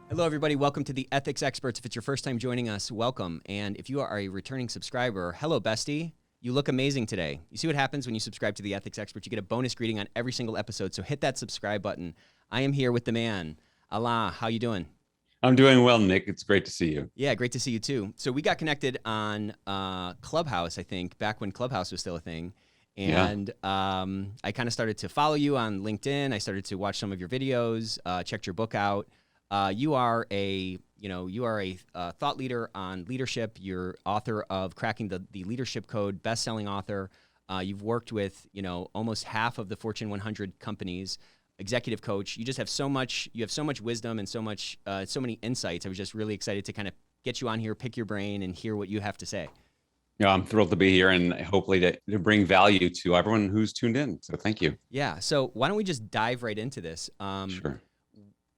Hello, everybody. Welcome to the Ethics Experts. If it's your first time joining us, welcome. And if you are a returning subscriber, hello, bestie. You look amazing today. You see what happens when you subscribe to the Ethics Experts? You get a bonus greeting on every single episode. So hit that subscribe button. I am here with the man, Alain. How you doing? I'm doing well, Nick. It's great to see you. Yeah, great to see you too. So we got connected on Clubhouse, I think, back when Clubhouse was still a thing. Yeah. And I kind of started to follow you on LinkedIn. I started to watch some of your videos, checked your book out. You are a thought leader on leadership. You're author of Cracking the Leadership Code, best-selling author. You've worked with almost half of the Fortune 100 companies. Executive coach. You just have so much. You have so much wisdom and so many insights. I was just really excited to kind of get you on here, pick your brain, and hear what you have to say. Yeah, I'm thrilled to be here and hopefully to bring value to everyone who's tuned in. So thank you. Yeah. So why don't we just dive right into this? Sure.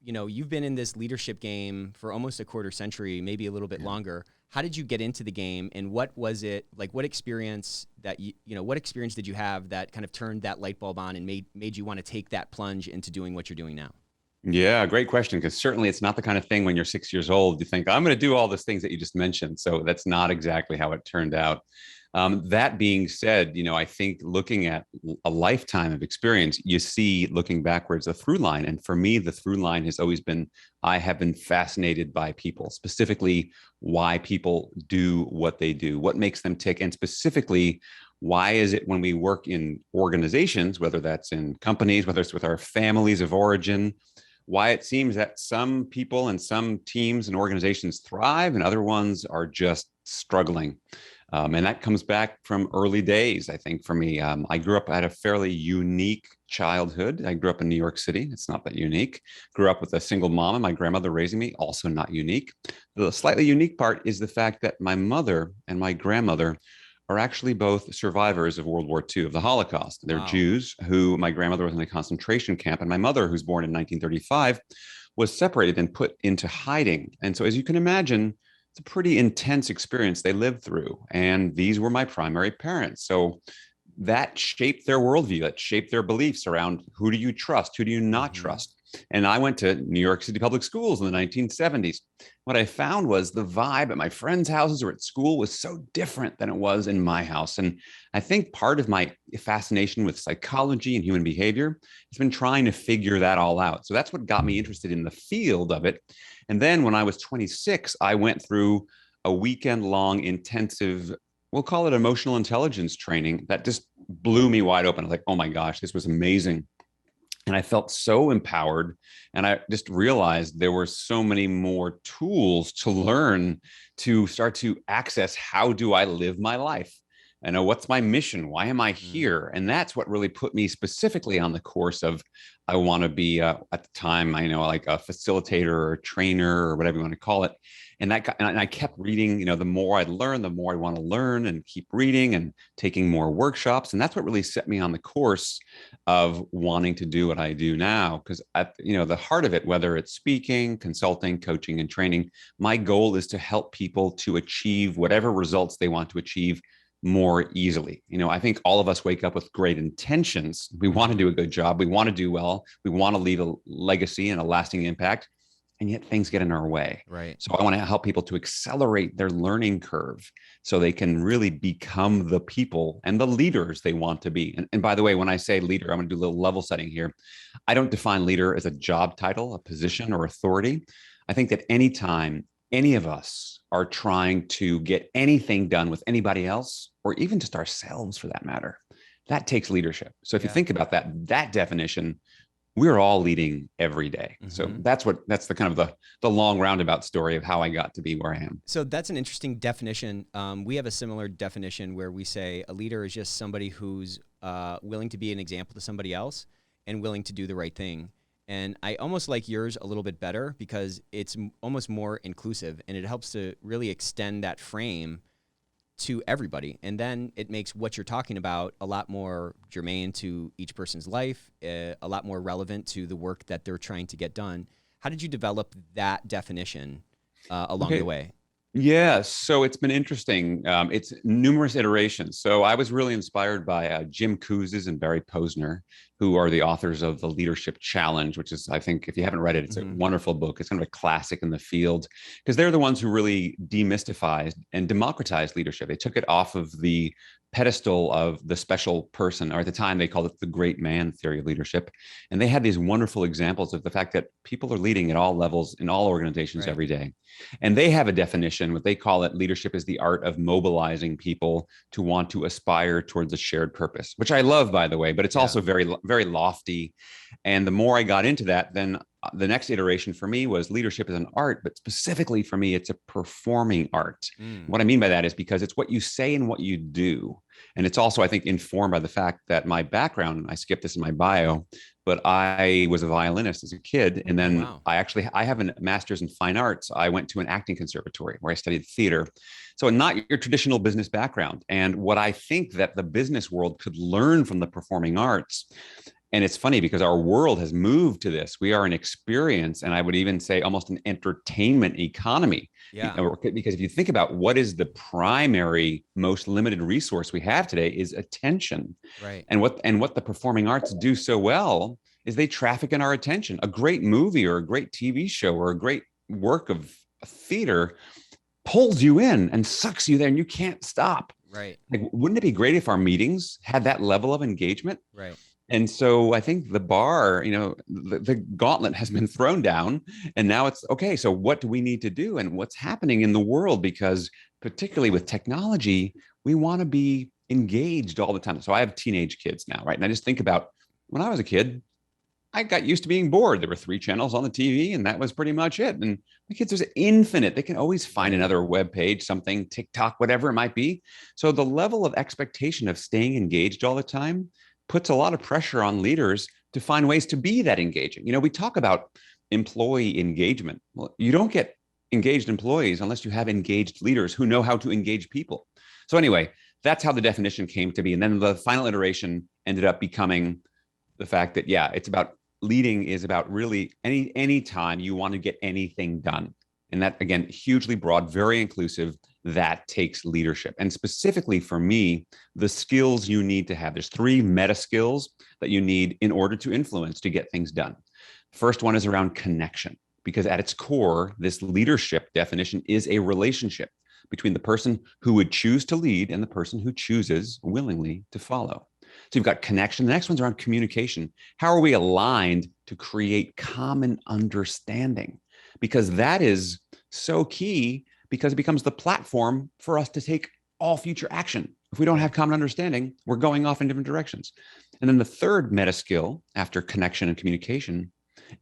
You've been in this leadership game for almost a quarter century, maybe a little bit longer. How did you get into the game, and what was it like? What experience what experience did you have that kind of turned that light bulb on and made you want to take that plunge into doing what you're doing now? Yeah, great question. Because certainly it's not the kind of thing when you're 6 years old, you think, I'm going to do all those things that you just mentioned. So that's not exactly how it turned out. That being said, I think looking at a lifetime of experience, you see looking backwards a through line. And for me, the through line has always been I have been fascinated by people, specifically why people do what they do, what makes them tick, and specifically, why is it when we work in organizations, whether that's in companies, whether it's with our families of origin, why it seems that some people and some teams and organizations thrive and other ones are just struggling. And that comes back from early days, I think, for me. I grew up at a fairly unique childhood. I grew up in New York City. It's not that unique. Grew up with a single mom and my grandmother raising me, also not unique. The slightly unique part is the fact that my mother and my grandmother are actually both survivors of World War II, of the Holocaust. They're Wow. Jews who my grandmother was in a concentration camp, and my mother, who's born in 1935, was separated and put into hiding. And so, as you can imagine, it's a pretty intense experience they lived through. And these were my primary parents. So that shaped their worldview, that shaped their beliefs around who do you trust, who do you not Hmm. trust. And I went to New York City public schools in the 1970s. What I found was the vibe at my friends' houses or at school was so different than it was in my house. And I think part of my fascination with psychology and human behavior has been trying to figure that all out. So that's what got me interested in the field of it. And then when I was 26, I went through a weekend long intensive, we'll call it emotional intelligence training that just blew me wide open. I was like, oh my gosh, this was amazing. And I felt so empowered. And I just realized there were so many more tools to learn to start to access how do I live my life? I know what's my mission? Why am I here? And that's what really put me specifically on the course of I want to be at the time, I know like a facilitator or a trainer or whatever you want to call it. And I kept reading, the more I learn, the more I want to learn and keep reading and taking more workshops. And that's what really set me on the course of wanting to do what I do now. Because at the heart of it, whether it's speaking, consulting, coaching, and training, my goal is to help people to achieve whatever results they want to achieve more easily. I think all of us wake up with great intentions. We want to do a good job. We want to do well. We want to leave a legacy and a lasting impact. And yet things get in our way. Right. So I want to help people to accelerate their learning curve so they can really become the people and the leaders they want to be. And by the way, when I say leader, I'm going to do a little level setting here. I don't define leader as a job title, a position, or authority. I think that anytime any of us are trying to get anything done with anybody else, or even just ourselves for that matter, that takes leadership. So if you Yeah. think about that definition, we're all leading every day. So Hmm. that's the kind of the long roundabout story of how I got to be where I am. So that's an interesting definition. We have a similar definition where we say a leader is just somebody who's willing to be an example to somebody else and willing to do the right thing. And I almost like yours a little bit better because it's almost more inclusive and it helps to really extend that frame to everybody. And then it makes what you're talking about a lot more germane to each person's life, a lot more relevant to the work that they're trying to get done. How did you develop that definition along the Okay. way? Yeah, so it's been interesting. It's numerous iterations. So I was really inspired by Jim Kouzes and Barry Posner, who are the authors of The Leadership Challenge, which is, I think, if you haven't read it, it's a Hmm. wonderful book. It's kind of a classic in the field because they're the ones who really demystified and democratized leadership. They took it off of the pedestal of the special person, or at the time they called it the great man theory of leadership. And they had these wonderful examples of the fact that people are leading at all levels in all organizations Right. every day. And they have a definition, what they call it leadership is the art of mobilizing people to want to aspire towards a shared purpose, which I love, by the way, but it's Yeah. also very, very lofty. And the more I got into that, then the next iteration for me was leadership is an art, but specifically for me, it's a performing art. Mm. What I mean by that is because it's what you say and what you do. And it's also, I think, informed by the fact that my background, I skipped this in my bio, but I was a violinist as a kid. And Oh, then wow. I have a master's in fine arts. I went to an acting conservatory where I studied theater. So not your traditional business background. And what I think that the business world could learn from the performing arts, and it's funny because our world has moved to this. We are an experience, and I would even say almost an entertainment economy. Yeah. Because if you think about what is the primary, most limited resource we have today is attention. Right. And what the performing arts do so well is they traffic in our attention. A great movie or a great TV show or a great work of theater pulls you in and sucks you there, and you can't stop. Right. Like, wouldn't it be great if our meetings had that level of engagement? Right. And so I think the bar, the gauntlet has been thrown down. And now it's okay. So what do we need to do? And what's happening in the world? Because particularly with technology, we want to be engaged all the time. So I have teenage kids now, right? And I just think about when I was a kid, I got used to being bored. There were 3 channels on the TV, and that was pretty much it. And the kids are infinite. They can always find Right. another web page, something, TikTok, whatever it might be. So the level of expectation of staying engaged all the time puts a lot of pressure on leaders to find ways to be that engaging. We talk about employee engagement. Well, you don't get engaged employees unless you have engaged leaders who know how to engage people. So anyway, that's how the definition came to be. And then the final iteration ended up becoming the fact that, yeah, it's about leading is about really any time you want to get anything done. And that, again, hugely broad, very inclusive. That takes leadership. And specifically for me, the skills you need to have. There's 3 meta skills that you need in order to influence to get things done. First one is around connection, because at its core, this leadership definition is a relationship between the person who would choose to lead and the person who chooses willingly to follow. So you've got connection. The next one's around communication. How are we aligned to create common understanding? Because that is so key, because it becomes the platform for us to take all future action. If we don't have Right. common understanding, we're going off in different directions. And then the third meta skill after connection and communication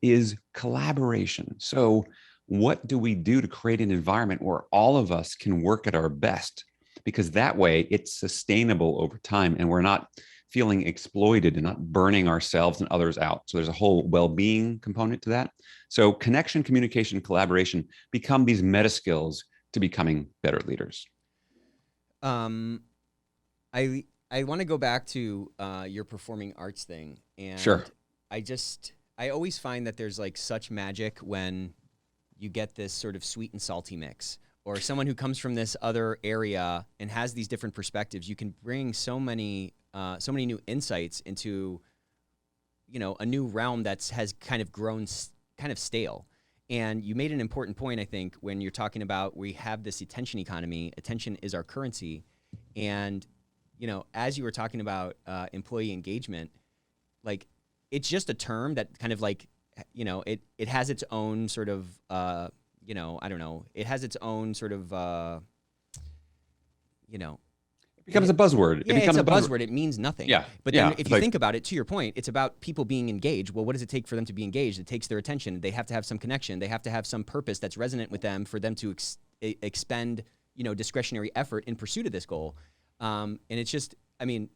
is collaboration. So what do we do to create an environment where all of us can work at our best? Because that way it's sustainable over time and we're not feeling exploited and not burning ourselves and others out. So there's a whole well-being component to that. So connection, communication, collaboration become these meta skills to becoming better leaders. Um, I want to go back to your performing arts thing, Sure. and I always find that there's like such magic when you get this sort of sweet and salty mix, or someone who comes from this other area and has these different perspectives. You can bring so many new insights into a new realm that's has kind of grown kind of stale. And you made an important point, I think, when you're talking about we have this attention economy. Attention is our currency, and as you were talking about employee engagement, like it's just a term that kind of like it has its own sort of I don't know, it has its own sort of you know It becomes a buzzword. It yeah, it's becomes a a buzzword. buzzword. It means nothing. Yeah. But Yeah. then if It's you like, think about it, to your point, it's about people being engaged. Well, what does it take for them to be engaged? It takes their attention. They have to have some connection. They have to have some purpose that's resonant with them for them to expend, discretionary effort in pursuit of this goal. And it's just, I mean,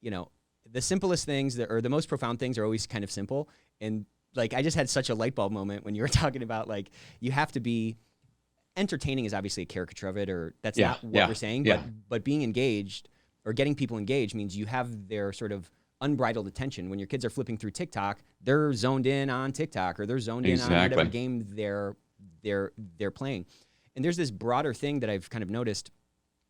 the simplest things or the most profound things are always kind of simple. And like, I just had such a light bulb moment when you were talking about like, you have to be entertaining is obviously a caricature of it, or that's yeah. not what Yeah. we're saying, Yeah. but being engaged or getting people engaged means you have their sort of unbridled attention. When your kids are flipping through TikTok, they're zoned in on TikTok, or they're zoned in on whatever Exactly. game they're playing. And there's this broader thing that I've kind of noticed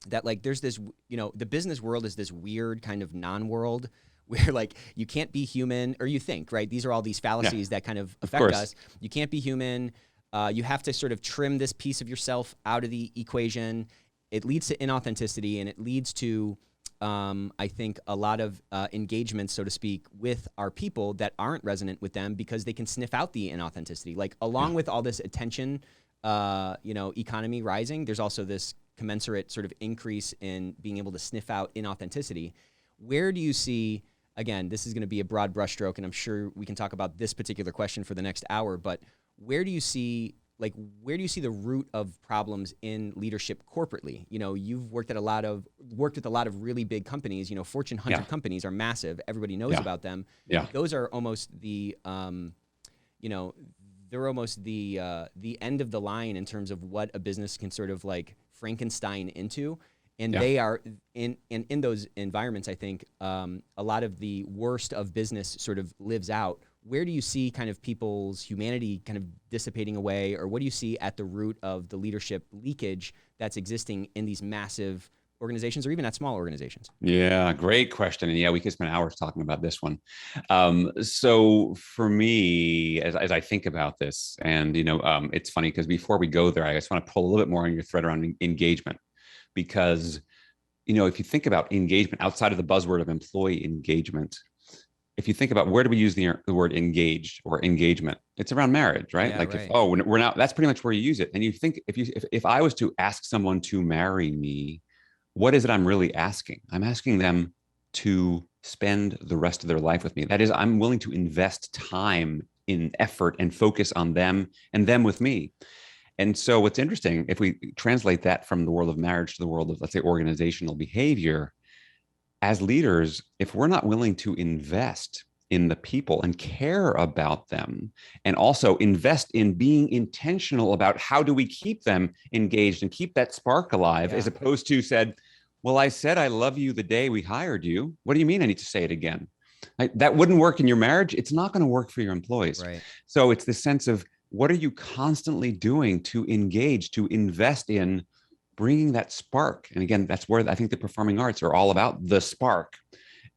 that like there's this, the business world is this weird kind of non-world where like you can't be human, or you think, right? These are all these fallacies that kind of affect us. You can't be human. You have to sort of trim this piece of yourself out of the equation. It leads to inauthenticity, and it leads to, I think, a lot of engagements, so to speak, with our people that aren't resonant with them because they can sniff out the inauthenticity. Like along with all this attention, economy rising, there's also this commensurate sort of increase in being able to sniff out inauthenticity. Where do you see, again, this is going to be a broad brushstroke, and I'm sure we can talk about this particular question for the next hour, but where do you see the root of problems in leadership corporately? You've worked with a lot of really big companies. Fortune 100 companies are massive. Everybody knows about them. Yeah. Those are almost the, they're almost the end of the line in terms of what a business can sort of like Frankenstein into. And they are in those environments, I think, a lot of the worst of business sort of lives out. Where do you see kind of people's humanity kind of dissipating away, or what do you see at the root of the leadership leakage that's existing in these massive organizations or even at small organizations? Yeah, great question. And we could spend hours talking about this one. So for me, as I think about this, and, it's funny because before we go there, I just want to pull a little bit more on your thread around engagement, because, if you think about engagement outside of the buzzword of employee engagement, if you think about where do we use the word engaged or engagement, it's around marriage, right? We're not, that's pretty much where you use it. And you think if I was to ask someone to marry me, what is it I'm really asking? I'm asking them to spend the rest of their life with me. That is, I'm willing to invest time in effort and focus on them and them with me. And so what's interesting, if we translate that from the world of marriage to the world of, let's say, organizational behavior, as leaders, if we're not willing to invest in the people and care about them, and also invest in being intentional about how do we keep them engaged and keep that spark alive, as opposed to well, I said I love you the day we hired you. What do you mean I need to say it again? That wouldn't work in your marriage. It's not going to work for your employees. Right. So it's this sense of, what are you constantly doing to engage, to invest in bringing that spark? And again, that's where I think the performing arts are all about, the spark.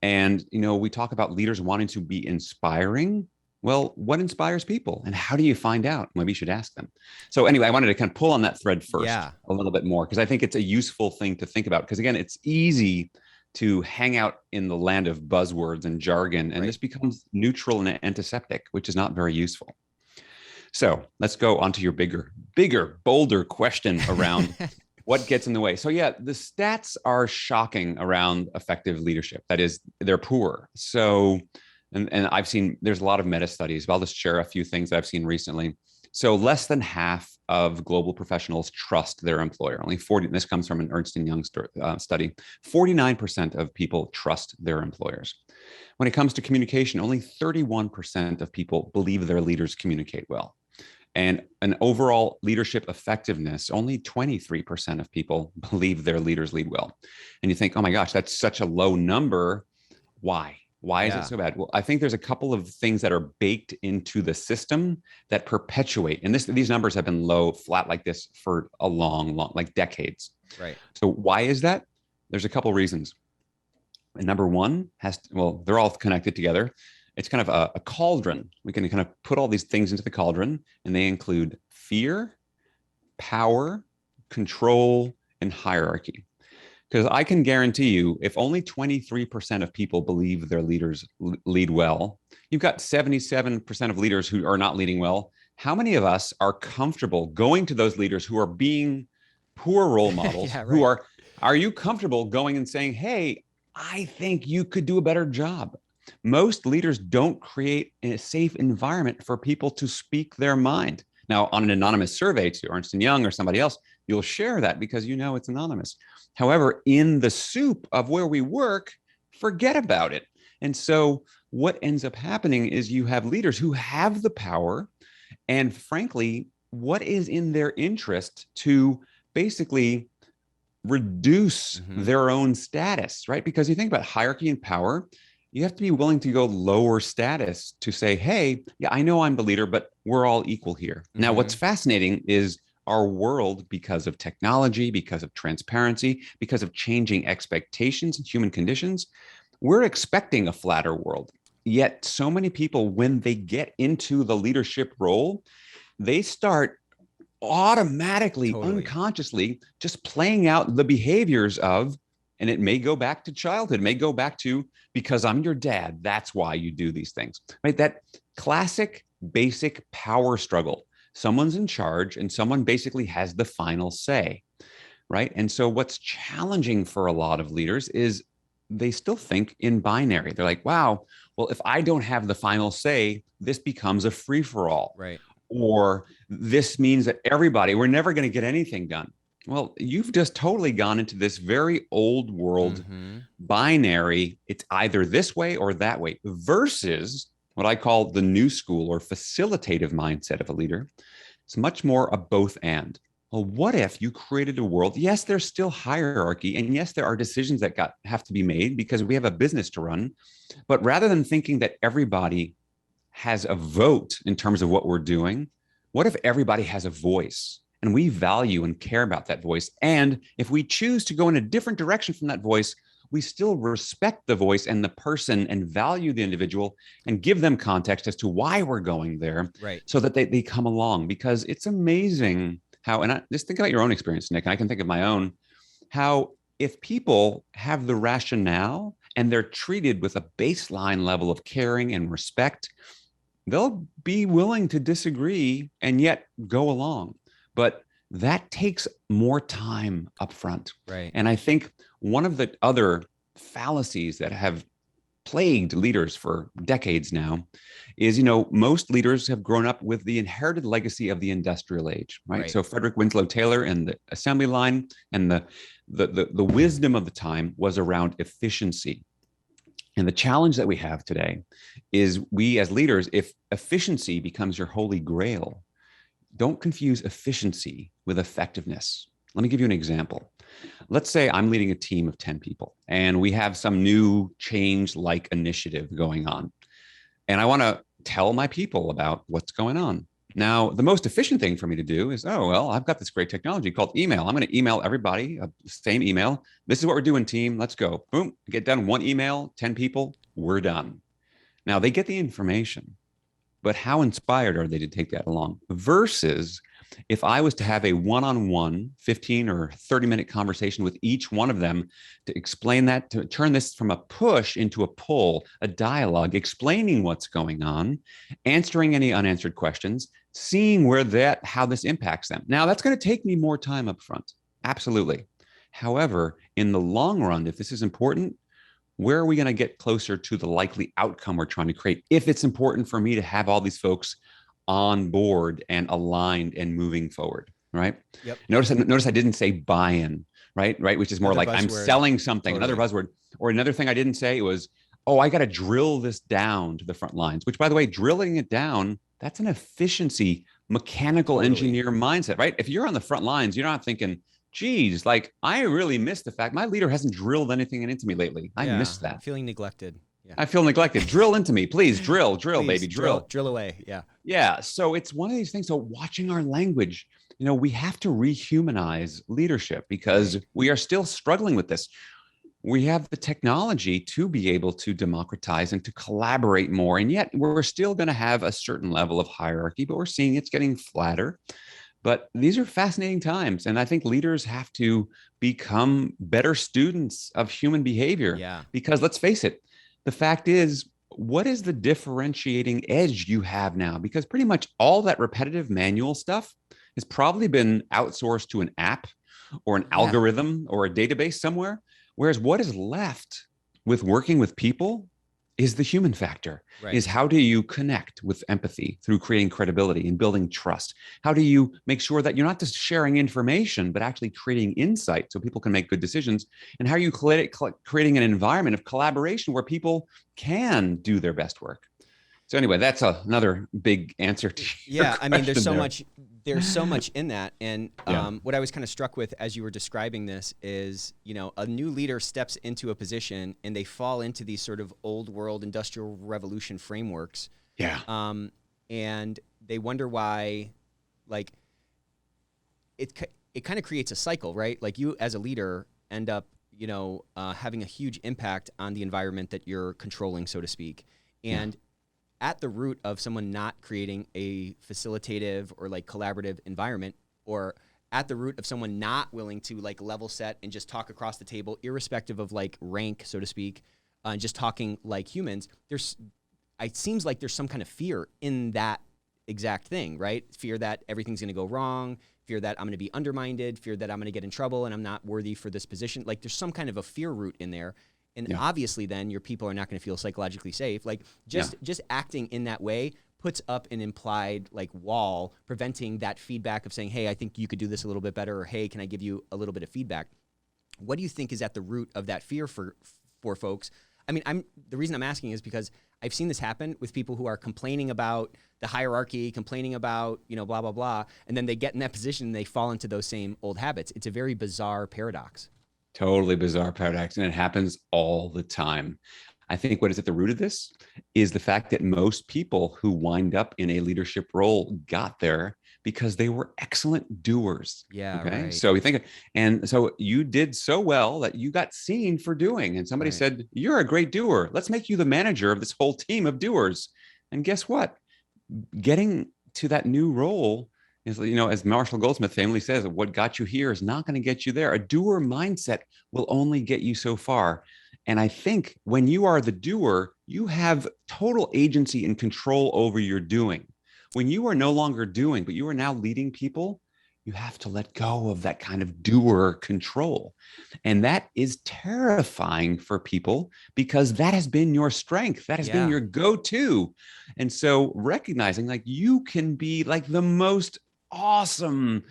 And, we talk about leaders wanting to be inspiring. Well, what inspires people, and how do you find out? Maybe you should ask them. So anyway, I wanted to kind of pull on that thread first a little bit more, because I think it's a useful thing to think about. Because again, it's easy to hang out in the land of buzzwords and jargon, and this becomes neutral and antiseptic, which is not very useful. So let's go on to your bigger, bolder question around what gets in the way. So the stats are shocking around effective leadership. That is, they're poor. So, and I've seen, there's a lot of meta studies, but I'll just share a few things that I've seen recently. So less than half of global professionals trust their employer. Only 40, this comes from an Ernst & Young study, 49% of people trust their employers. When it comes to communication, only 31% of people believe their leaders communicate well. And an overall leadership effectiveness, only 23% of people believe their leaders lead well. And you think, oh my gosh, that's such a low number. Why? Why is it so bad? Well, I think there's a couple of things that are baked into the system that perpetuate. And these numbers have been flat like this for a long, like decades. Right. So why is that? There's a couple reasons. And number one they're all connected together. It's kind of a cauldron. We can kind of put all these things into the cauldron, and they include fear, power, control, and hierarchy. Because I can guarantee you, if only 23% of people believe their leaders lead well, you've got 77% of leaders who are not leading well. How many of us are comfortable going to those leaders who are being poor role models? Who are you comfortable going and saying, hey, I think you could do a better job? Most leaders don't create a safe environment for people to speak their mind. Now, on an anonymous survey to Ernst & Young or somebody else, you'll share that because it's anonymous. However, in the soup of where we work, forget about it. And so what ends up happening is you have leaders who have the power, and frankly, what is in their interest to basically reduce their own status, right? Because you think about hierarchy and power, you have to be willing to go lower status to say, hey, I know I'm the leader, but we're all equal here. Now, what's fascinating is our world, because of technology, because of transparency, because of changing expectations and human conditions, we're expecting a flatter world. Yet so many people, when they get into the leadership role, they start automatically, Totally. unconsciously, just playing out the behaviors of, and it may go back to childhood, it may go back to, because I'm your dad, that's why you do these things, right? That classic basic power struggle. Someone's in charge and someone basically has the final say, right? And so what's challenging for a lot of leaders is they still think in binary. They're like, wow, well, if I don't have the final say, this becomes a free for all. Right. Or this means that everybody, we're never going to get anything done. Well, you've just totally gone into this very old world binary. It's either this way or that way, versus what I call the new school or facilitative mindset of a leader. It's much more a both and. Well, what if you created a world? Yes, there's still hierarchy, and yes, there are decisions that have to be made because we have a business to run. But rather than thinking that everybody has a vote in terms of what we're doing, what if everybody has a voice and we value and care about that voice? And if we choose to go in a different direction from that voice, we still respect the voice and the person and value the individual and give them context as to why we're going there, Right. so that they come along. Because it's amazing how, and just think about your own experience, Nick, and I can think of my own, how if people have the rationale and they're treated with a baseline level of caring and respect, they'll be willing to disagree and yet go along. But that takes more time up front. Right. And I think one of the other fallacies that have plagued leaders for decades now is, most leaders have grown up with the inherited legacy of the industrial age, right? So Frederick Winslow Taylor and the assembly line and the wisdom of the time was around efficiency. And the challenge that we have today is, we as leaders, if efficiency becomes your holy grail, don't confuse efficiency with effectiveness. Let me give you an example. Let's say I'm leading a team of 10 people and we have some new change-like initiative going on. And I want to tell my people about what's going on. Now, the most efficient thing for me to do is, I've got this great technology called email. I'm going to email everybody the same email. This is what we're doing, team. Let's go. Boom. Get done. One email, 10 people. We're done. Now, they get the information, but how inspired are they to take that along? Versus if I was to have a one-on-one 15 or 30-minute conversation with each one of them to explain that, to turn this from a push into a pull, a dialogue, explaining what's going on, answering any unanswered questions, seeing how this impacts them. Now, that's going to take me more time up front. Absolutely. However, in the long run, if this is important, where are we going to get closer to the likely outcome we're trying to create, if it's important for me to have all these folks on board and aligned and moving forward, right? Yep. Notice I didn't say buy-in, right? Which is more Another like I'm buzzword. selling something, Totally. another buzzword. Or another thing I didn't say was, I got to drill this down to the front lines, which, by the way, drilling it down, that's an efficiency, mechanical engineer mindset, right? If you're on the front lines, you're not thinking, geez, like I really missed the fact my leader hasn't drilled anything into me lately. I missed that. Feeling neglected. Yeah. I feel neglected. Drill into me, please. Drill, Please, baby, drill. Drill away. Yeah. Yeah. So it's one of these things. So watching our language, we have to rehumanize leadership because we are still struggling with this. We have the technology to be able to democratize and to collaborate more. And yet we're still going to have a certain level of hierarchy, but we're seeing it's getting flatter. But these are fascinating times. And I think leaders have to become better students of human behavior. Yeah. Because let's face it, the fact is, what is the differentiating edge you have now? Because pretty much all that repetitive manual stuff has probably been outsourced to an app or an algorithm or a database somewhere. Whereas what is left with working with people is the human factor, is how do you connect with empathy through creating credibility and building trust? How do you make sure that you're not just sharing information, but actually creating insight so people can make good decisions? And how are you creating an environment of collaboration where people can do their best work? So anyway, that's another big answer to your question. I mean, there's so much in that. And what I was kind of struck with as you were describing this is, a new leader steps into a position and they fall into these sort of old world industrial revolution frameworks. Yeah. And they wonder why, like, it kind of creates a cycle, right? Like you as a leader end up, having a huge impact on the environment that you're controlling, so to speak. And at the root of someone not creating a facilitative or like collaborative environment, or at the root of someone not willing to like level set and just talk across the table, irrespective of like rank, so to speak, and just talking like humans, it seems like there's some kind of fear in that exact thing, right? Fear that everything's going to go wrong, fear that I'm going to be undermined, fear that I'm going to get in trouble and I'm not worthy for this position. Like there's some kind of a fear root in there. And obviously then your people are not going to feel psychologically safe. Like just acting in that way puts up an implied like wall preventing that feedback of saying, hey, I think you could do this a little bit better, or hey, can I give you a little bit of feedback? What do you think is at the root of that fear for folks? I mean, the reason I'm asking is because I've seen this happen with people who are complaining about the hierarchy, complaining about, blah, blah, blah. And then they get in that position and they fall into those same old habits. It's a very bizarre paradox. Totally bizarre paradox. And it happens all the time. I think what is at the root of this is the fact that most people who wind up in a leadership role got there because they were excellent doers. Yeah. Okay. Right. So we think, and so you did so well that you got seen for doing, and somebody said, you're a great doer. Let's make you the manager of this whole team of doers. And guess what? Getting to that new role is, as Marshall Goldsmith famously says, what got you here is not going to get you there. A doer mindset will only get you so far. And I think when you are the doer, you have total agency and control over your doing. When you are no longer doing, but you are now leading people, you have to let go of that kind of doer control. And that is terrifying for people because that has been your strength. That has been your go-to. And so recognizing like you can be like the most awesome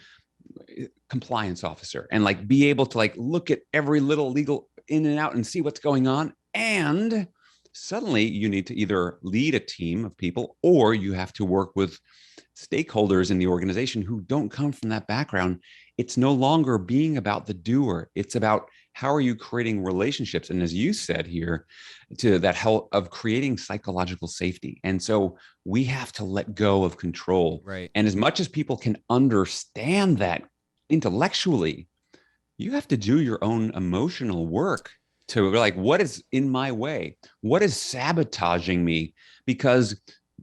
compliance officer and like be able to like look at every little legal in and out and see what's going on. And suddenly you need to either lead a team of people or you have to work with stakeholders in the organization who don't come from that background. It's no longer being about the doer. It's about how are you creating relationships? And as you said here, to that help of creating psychological safety. And so we have to let go of control. Right. And as much as people can understand that intellectually, you have to do your own emotional work to like, what is in my way? What is sabotaging me? Because,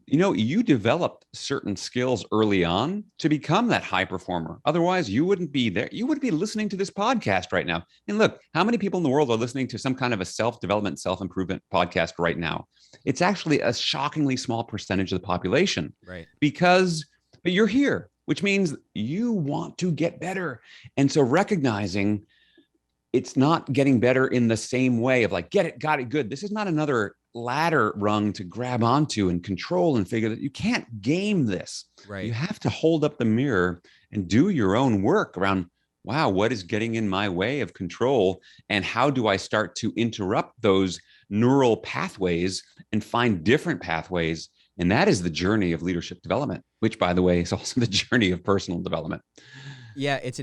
you developed certain skills early on to become that high performer. Otherwise, you wouldn't be there. You wouldn't be listening to this podcast right now. And look, how many people in the world are listening to some kind of a self-development, self-improvement podcast right now? It's actually a shockingly small percentage of the population. Right. But you're here, which means you want to get better. And so recognizing it's not getting better in the same way of like, get it, got it, good. This is not another ladder rung to grab onto and control and figure that you can't game this. Right. You have to hold up the mirror and do your own work around, wow, what is getting in my way of control? And how do I start to interrupt those neural pathways and find different pathways? And that is the journey of leadership development, which, by the way, is also the journey of personal development. Yeah, it's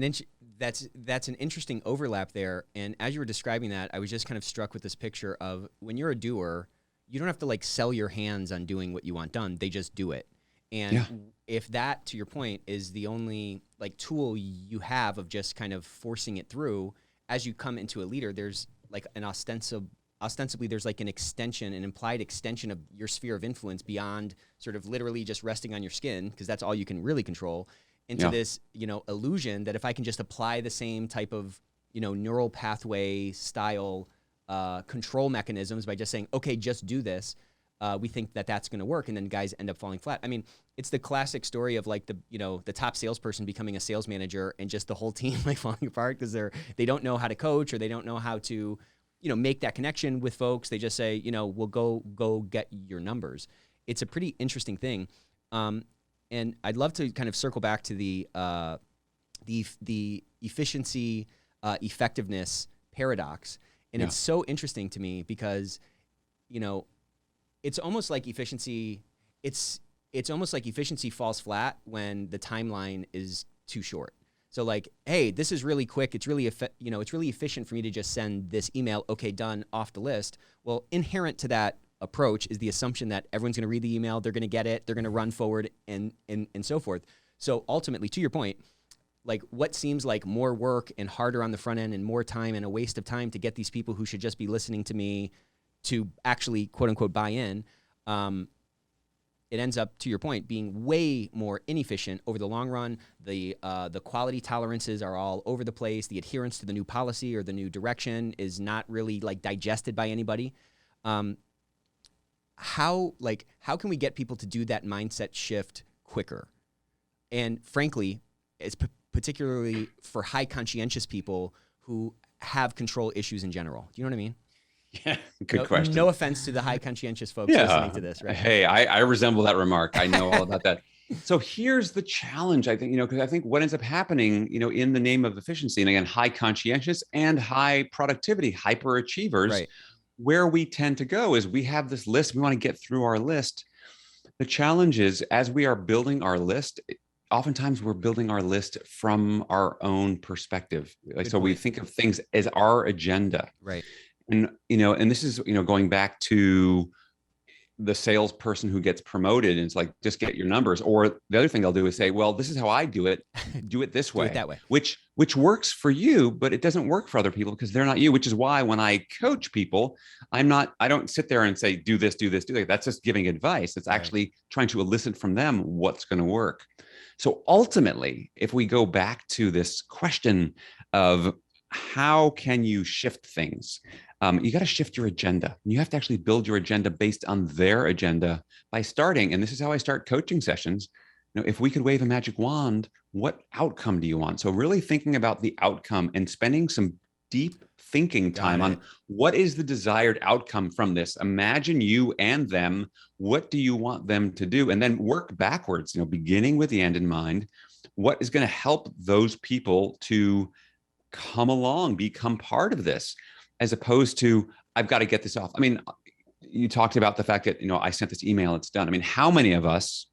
that's an interesting overlap there. And as you were describing that, I was just kind of struck with this picture of when you're a doer, you don't have to like sell your hands on doing what you want done. They just do it. And if that, to your point, is the only like tool you have of just kind of forcing it through, as you come into a leader, there's like an ostensibly there's like an implied extension of your sphere of influence beyond sort of literally just resting on your skin, because that's all you can really control, into this, illusion that if I can just apply the same type of, neural pathway style control mechanisms by just saying, okay, just do this, we think that that's going to work. And then guys end up falling flat. I mean, it's the classic story of like the top salesperson becoming a sales manager and just the whole team like falling apart because they don't know how to coach, or they don't know how to, make that connection with folks. They just say, we'll go get your numbers. It's a pretty interesting thing. And I'd love to kind of circle back to the efficiency, effectiveness paradox. And it's so interesting to me because, it's almost like efficiency. It's almost like efficiency falls flat when the timeline is too short. So like, hey, this is really quick. It's really it's really efficient for me to just send this email. Okay, done, off the list. Well, inherent to that approach is the assumption that everyone's going to read the email, they're going to get it, they're going to run forward, and so forth. So ultimately, to your point, like what seems like more work and harder on the front end and more time and a waste of time to get these people who should just be listening to me to actually quote unquote buy in, it ends up, to your point, being way more inefficient over the long run. The quality tolerances are all over the place. The adherence to the new policy or the new direction is not really like digested by anybody. How can we get people to do that mindset shift quicker? And frankly, it's particularly for high conscientious people who have control issues in general. Do you know what I mean? Yeah, good question. No offense to the high conscientious folks listening to this, right? Hey, I resemble that remark. I know all about that. So here's the challenge, I think, because I think what ends up happening, in the name of efficiency, and again, high conscientious and high productivity, hyperachievers, Right. where we tend to go is we have this list. We want to get through our list. The challenge is as we are building our list, oftentimes we're building our list from our own perspective. So we think of things as our agenda. Right. And, and this is, going back to the salesperson who gets promoted and it's like, just get your numbers. Or the other thing they'll do is say, well, this is how I do it. Do it this way. Do it that way. Which works for you, but it doesn't work for other people because they're not you, which is why when I coach people, I don't sit there and say, do this, do this, do that. That's just giving advice. It's actually trying to elicit from them what's going to work. So ultimately, if we go back to this question of how can you shift things? You got to shift your agenda. You have to actually build your agenda based on their agenda by starting. And this is how I start coaching sessions. If we could wave a magic wand, what outcome do you want? So really thinking about the outcome and spending some deep thinking time on what is the desired outcome from this. Imagine you and them. What do you want them to do? And then work backwards, beginning with the end in mind. What is going to help those people to come along, become part of this? As opposed to, I've got to get this off. I mean, you talked about the fact that, I sent this email, it's done. I mean, how many of us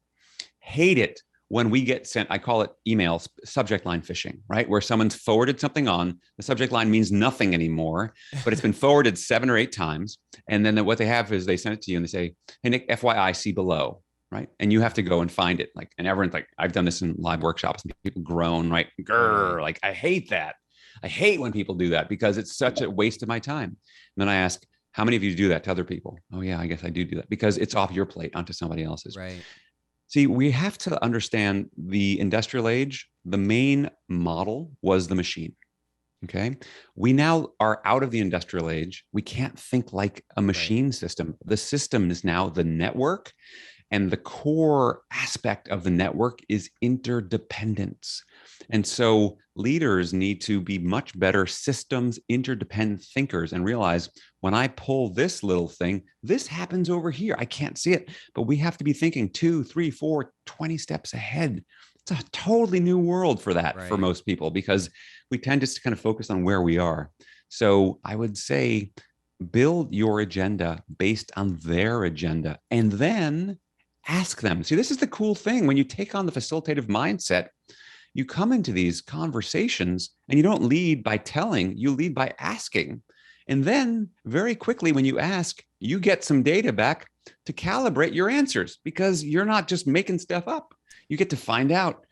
hate it when we get sent, I call it emails, subject line phishing, right? Where someone's forwarded something on, the subject line means nothing anymore, but it's been forwarded 7 or 8 times. And then what they have is they send it to you and they say, hey, Nick, FYI, see below, right? And you have to go and find it. And everyone's like, I've done this in live workshops and people groan, right? Grr, I hate that. I hate when people do that because it's such a waste of my time. And then I ask, how many of you do that to other people? Oh yeah, I guess I do that because it's off your plate onto somebody else's. Right. See, we have to understand the industrial age. The main model was the machine. Okay. We now are out of the industrial age. We can't think like a machine system. The system is now the network. And the core aspect of the network is interdependence. And so leaders need to be much better systems interdependent thinkers and realize when I pull this little thing, this happens over here. I can't see it, but we have to be thinking 2, 3, 4, 20 steps ahead. It's a totally new world for that for most people because we tend to kind of focus on where we are. So I would say build your agenda based on their agenda and then ask them. See, this is the cool thing. When you take on the facilitative mindset, you come into these conversations and you don't lead by telling, you lead by asking. And then very quickly, when you ask, you get some data back to calibrate your answers because you're not just making stuff up. You get to find out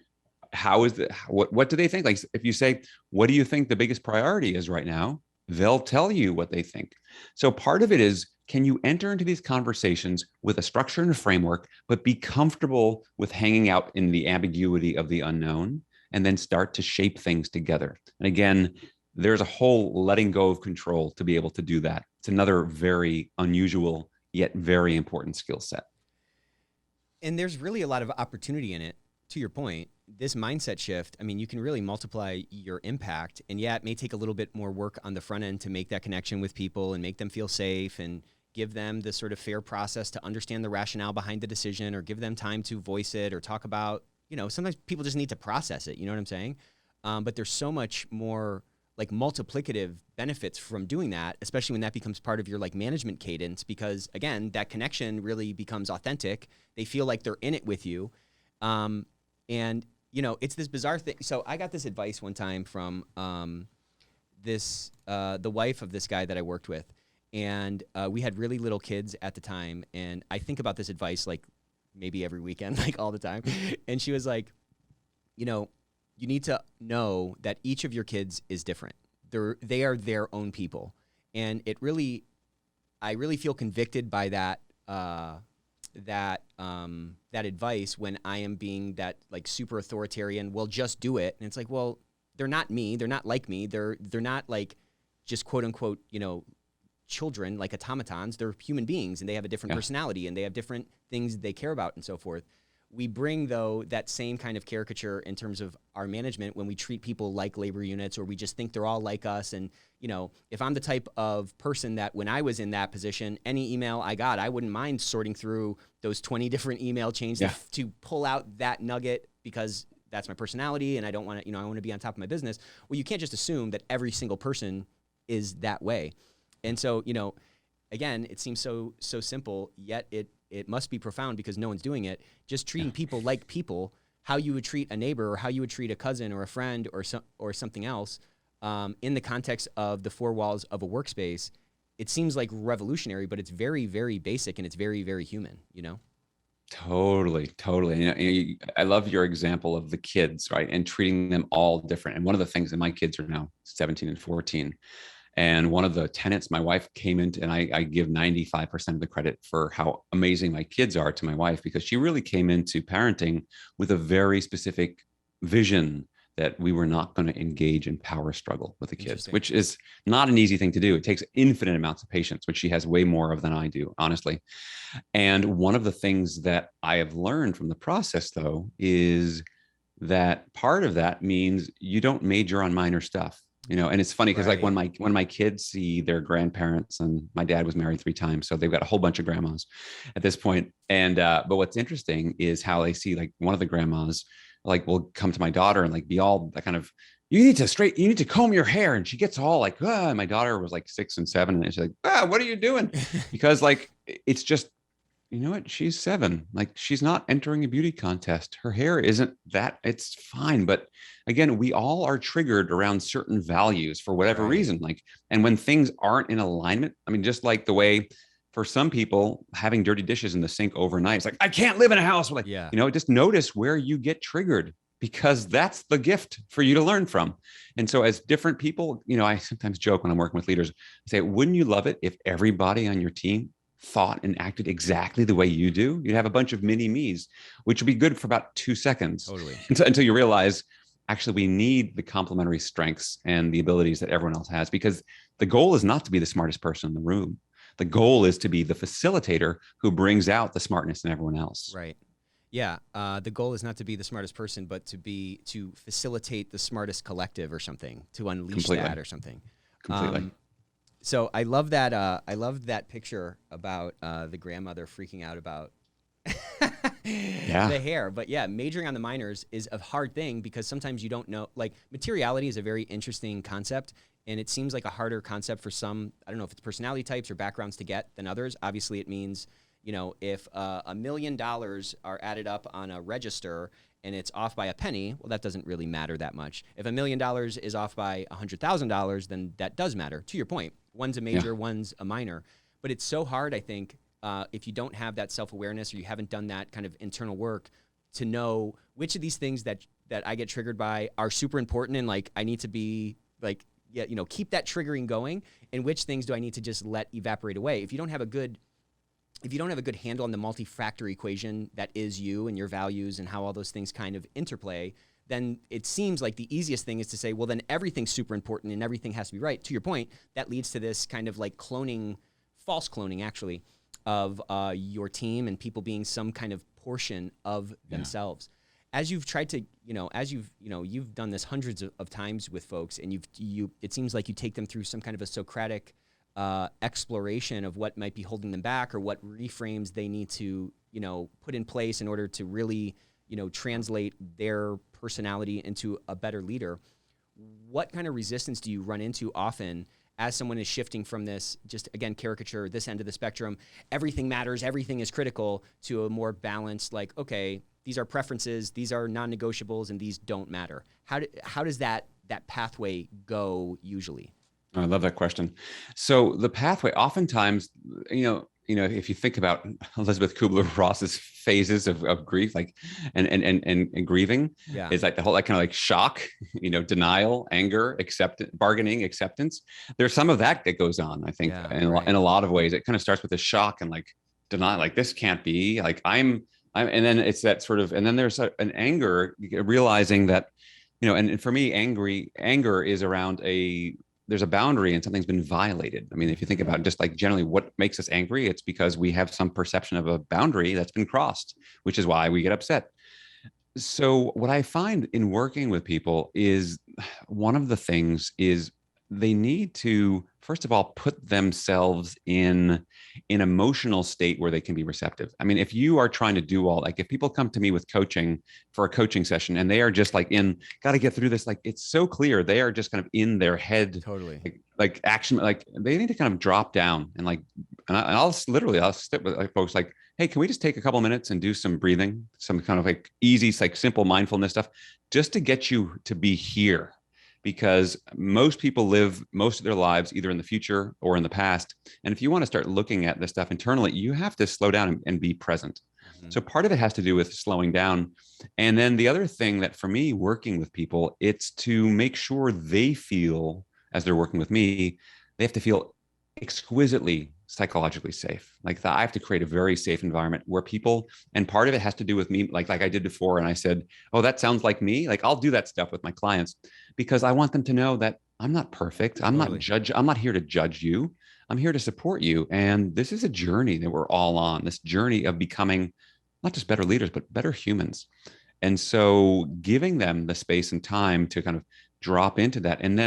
what do they think? Like if you say, what do you think the biggest priority is right now? They'll tell you what they think. So part of it is, can you enter into these conversations with a structure and a framework, but be comfortable with hanging out in the ambiguity of the unknown and then start to shape things together? And again, there's a whole letting go of control to be able to do that. It's another very unusual yet very important skill set. And there's really a lot of opportunity in it. To your point, this mindset shift, I mean, you can really multiply your impact. And yeah, it may take a little bit more work on the front end to make that connection with people and make them feel safe and give them the sort of fair process to understand the rationale behind the decision or give them time to voice it or talk about, sometimes people just need to process it. You know what I'm saying? But there's so much more like multiplicative benefits from doing that, especially when that becomes part of your like management cadence, because again, that connection really becomes authentic. They feel like they're in it with you. And it's this bizarre thing. So I got this advice one time from the wife of this guy that I worked with. And we had really little kids at the time. And I think about this advice like maybe every weekend, like all the time. And she was like, you need to know that each of your kids is different. They are their own people. And I really feel convicted by that advice when I am being that like super authoritarian. Well, just do it, and it's like, well, they're not me. They're not like me. They're not like just quote unquote, children, like automatons. They're human beings, and they have a different personality, and they have different things they care about, and so forth. We bring, though, that same kind of caricature in terms of our management when we treat people like labor units, or we just think they're all like us. And, if I'm the type of person that when I was in that position, any email I got, I wouldn't mind sorting through those 20 different email chains to pull out that nugget because that's my personality and I don't want to, I want to be on top of my business. Well, you can't just assume that every single person is that way. And so, again, it seems so simple, yet it must be profound because no one's doing it. Just treating people like people, how you would treat a neighbor or how you would treat a cousin or a friend or something else in the context of the four walls of a workspace. It seems like revolutionary, but it's very, very basic and it's very, very human, Totally. I love your example of the kids, right? And treating them all different. And one of the things that my kids are now 17 and 14. And one of the tenets my wife came into, and I give 95% of the credit for how amazing my kids are to my wife, because she really came into parenting with a very specific vision that we were not going to engage in power struggle with the kids, which is not an easy thing to do. It takes infinite amounts of patience, which she has way more of than I do, honestly. And one of the things that I have learned from the process, though, is that part of that means you don't major on minor stuff. And it's funny because like when my kids see their grandparents, and my dad was married 3 times, so they've got a whole bunch of grandmas at this point. And but what's interesting is how they see like one of the grandmas like will come to my daughter and like be all that kind of, you need to comb your hair, and she gets all like, and my daughter was like 6 and 7, and she's like, what are you doing? Because like it's just, you know what? She's 7. Like she's not entering a beauty contest. Her hair isn't that, it's fine. But again, we all are triggered around certain values for whatever reason. Like, and when things aren't in alignment, I mean, just like the way for some people having dirty dishes in the sink overnight, it's like, I can't live in a house with like, just notice where you get triggered, because that's the gift for you to learn from. And so as different people, I sometimes joke when I'm working with leaders, I say, wouldn't you love it if everybody on your team thought and acted exactly the way you do? You'd have a bunch of mini me's, which would be good for about 2 seconds. Totally. Until you realize, actually, we need the complementary strengths and the abilities that everyone else has, because the goal is not to be the smartest person in the room. The goal is to be the facilitator who brings out the smartness in everyone else. Right. Yeah. The goal is not to be the smartest person, but to facilitate the smartest collective or something, to unleash that or something. Completely. So I love that. I love that picture about the grandmother freaking out about the hair. But yeah, majoring on the minors is a hard thing because sometimes you don't know. Like materiality is a very interesting concept, and it seems like a harder concept for some. I don't know if it's personality types or backgrounds to get than others. Obviously, it means if $1 million are added up on a register and it's off by a penny, well, that doesn't really matter that much. If $1 million is off by $100,000, then that does matter. To your point, one's a major, one's a minor. But it's so hard, I think, if you don't have that self-awareness or you haven't done that kind of internal work to know which of these things that I get triggered by are super important and like I need to be like, keep that triggering going, and which things do I need to just let evaporate away. If you don't have a good handle on the multi-factor equation that is you and your values and how all those things kind of interplay, then it seems like the easiest thing is to say, well, then everything's super important and everything has to be right. To your point, that leads to this kind of like false cloning actually, of your team and people being some kind of portion of themselves. As you've tried to, you've done this hundreds of times with folks, and it seems like you take them through some kind of a Socratic exploration of what might be holding them back or what reframes they need to, put in place in order to really, translate their personality into a better leader. What kind of resistance do you run into often as someone is shifting from this, just again, caricature, this end of the spectrum, everything matters, everything is critical, to a more balanced, like, okay, these are preferences, these are non-negotiables, and these don't matter? How does that pathway go usually? I love that question. So the pathway, oftentimes, if you think about Elizabeth Kubler-Ross's phases of grief, like and grieving, Yeah. is like the whole like kind of like shock, denial, anger, bargaining, acceptance. There's some of that that goes on, I think, Yeah. in a lot of ways. It kind of starts with the shock and like denial, like this can't be, like and then it's that sort of, and then there's an anger, realizing that, and for me, anger is around there's a boundary and something's been violated. I mean, if you think about just like generally what makes us angry, it's because we have some perception of a boundary that's been crossed, which is why we get upset. So what I find in working with people is one of the things is they need to, first of all, put themselves in an emotional state where they can be receptive. I mean, if you are trying to do all, like if people come to me with coaching for a coaching session and they are just like got to get through this, like it's so clear they are just kind of in their head, Totally. like action, like they need to kind of drop down and like, I'll sit with like folks like, hey, can we just take a couple minutes and do some breathing, some kind of like easy, like simple mindfulness stuff, just to get you to be here. Because most people live most of their lives either in the future or in the past. And if you want to start looking at this stuff internally, you have to slow down and be present. Mm-hmm. So part of it has to do with slowing down. And then the other thing that for me, working with people, it's to make sure they feel, as they're working with me, they have to feel exquisitely psychologically safe. Like I have to create a very safe environment where people, and part of it has to do with me, like I did before. And I said, oh, that sounds like me. Like I'll do that stuff with my clients because I want them to know that I'm not perfect. I'm not here to judge you. I'm here to support you. And this is a journey that we're all on, this journey of becoming not just better leaders, but better humans. And so giving them the space and time to kind of drop into that. And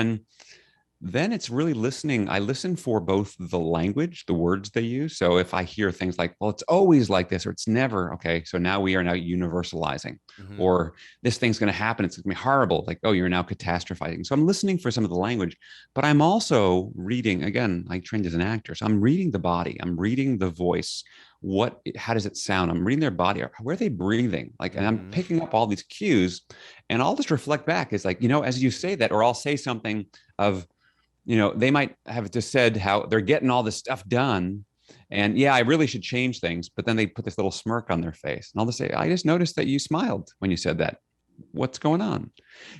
then it's really listening. I listen for both the language, the words they use. So if I hear things like, well, it's always like this, or it's never, okay, so now we are now universalizing, mm-hmm. or this thing's going to happen, it's going to be horrible. Like, oh, you're now catastrophizing. So I'm listening for some of the language, but I'm also reading, again, I trained as an actor. So I'm reading the body, I'm reading the voice. How does it sound? I'm reading their body. Where are they breathing? Like, and I'm picking up all these cues, and I'll just reflect back. It's like, as you say that, or I'll say something of, they might have just said how they're getting all this stuff done. And yeah, I really should change things. But then they put this little smirk on their face. And I'll just say, I just noticed that you smiled when you said that. What's going on?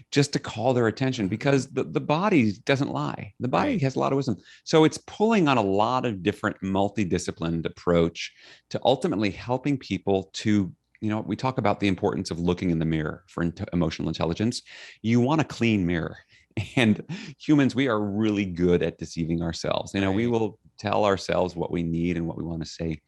Just to call their attention, because the body doesn't lie. The body has a lot of wisdom. So it's pulling on a lot of different multidisciplined approach to ultimately helping people to, we talk about the importance of looking in the mirror for emotional intelligence. You want a clean mirror. And humans, we are really good at deceiving ourselves. We will tell ourselves what we need and what we want to say.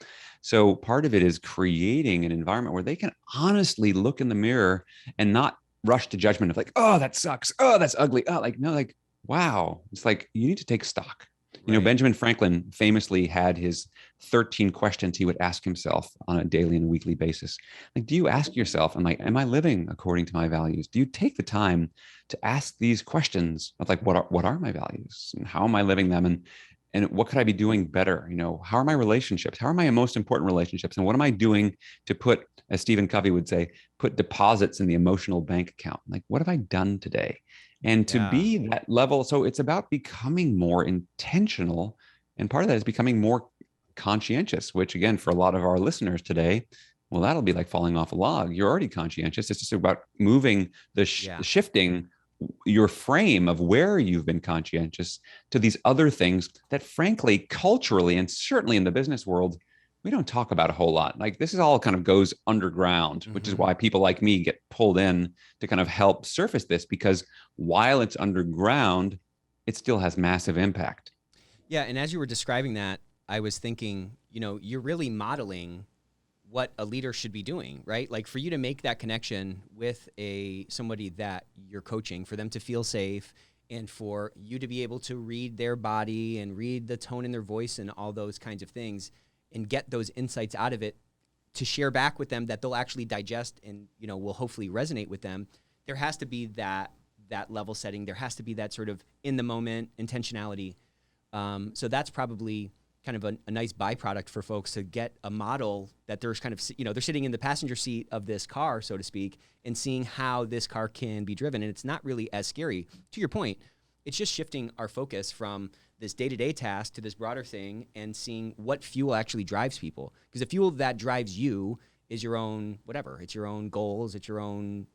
So part of it is creating an environment where they can honestly look in the mirror and not rush to judgment of like, oh, that sucks. Oh, that's ugly. Oh, like, no, like, wow. It's like, you need to take stock. Benjamin Franklin famously had his 13 questions he would ask himself on a daily and weekly basis. Like, do you ask yourself, am I living according to my values? Do you take the time to ask these questions of like, what are my values and how am I living them? And what could I be doing better? How are my relationships? How are my most important relationships? And what am I doing to put, as Stephen Covey would say, put deposits in the emotional bank account? Like, what have I done today? And to be that level. So it's about becoming more intentional. And part of that is becoming more conscientious, which again, for a lot of our listeners today, well, that'll be like falling off a log. You're already conscientious. It's just about moving shifting your frame of where you've been conscientious to these other things that frankly, culturally, and certainly in the business world, we don't talk about a whole lot. Like this is all kind of goes underground, which is why people like me get pulled in to kind of help surface this, because while it's underground, it still has massive impact. Yeah. And as you were describing that, I was thinking, you're really modeling what a leader should be doing, right? Like for you to make that connection with somebody that you're coaching, for them to feel safe, and for you to be able to read their body and read the tone in their voice and all those kinds of things, and get those insights out of it to share back with them that they'll actually digest and, will hopefully resonate with them. There has to be that level setting. There has to be that sort of in the moment intentionality. So that's probably kind of a nice byproduct for folks to get a model that there's kind of, they're sitting in the passenger seat of this car, so to speak, and seeing how this car can be driven. And it's not really as scary. To your point, it's just shifting our focus from this day-to-day task to this broader thing and seeing what fuel actually drives people. Because the fuel that drives you is your own whatever. It's your own goals. It's your own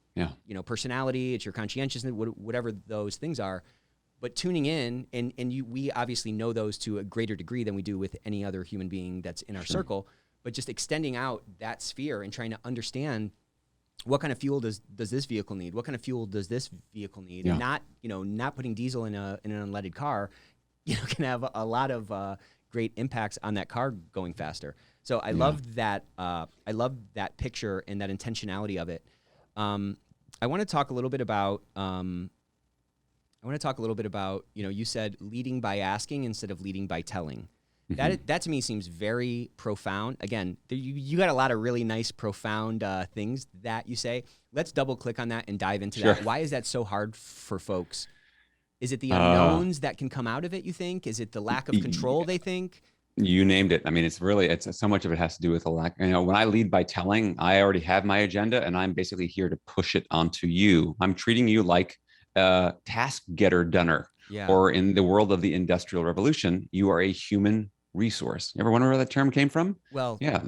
personality. It's your conscientiousness, whatever those things are. But tuning in, and we obviously know those to a greater degree than we do with any other human being that's in our circle. But just extending out that sphere and trying to understand what kind of fuel does this vehicle need? What kind of fuel does this vehicle need? And not putting diesel in an unleaded car, can have a lot of great impacts on that car going faster. So I love that. I love that picture and that intentionality of it. I want to talk a little bit about. You said leading by asking instead of leading by telling. That to me seems very profound. Again, you got a lot of really nice, profound things that you say. Let's double click on that and dive into that. Why is that so hard for folks? Is it the unknowns that can come out of it, you think? Is it the lack of control they think? You named it. I mean, it's so much of it has to do with the lack. When I lead by telling, I already have my agenda and I'm basically here to push it onto you. I'm treating you like a task getter doner. Yeah. Or in the world of the Industrial Revolution, you are a human resource. You ever wonder where that term came from? Well, yeah,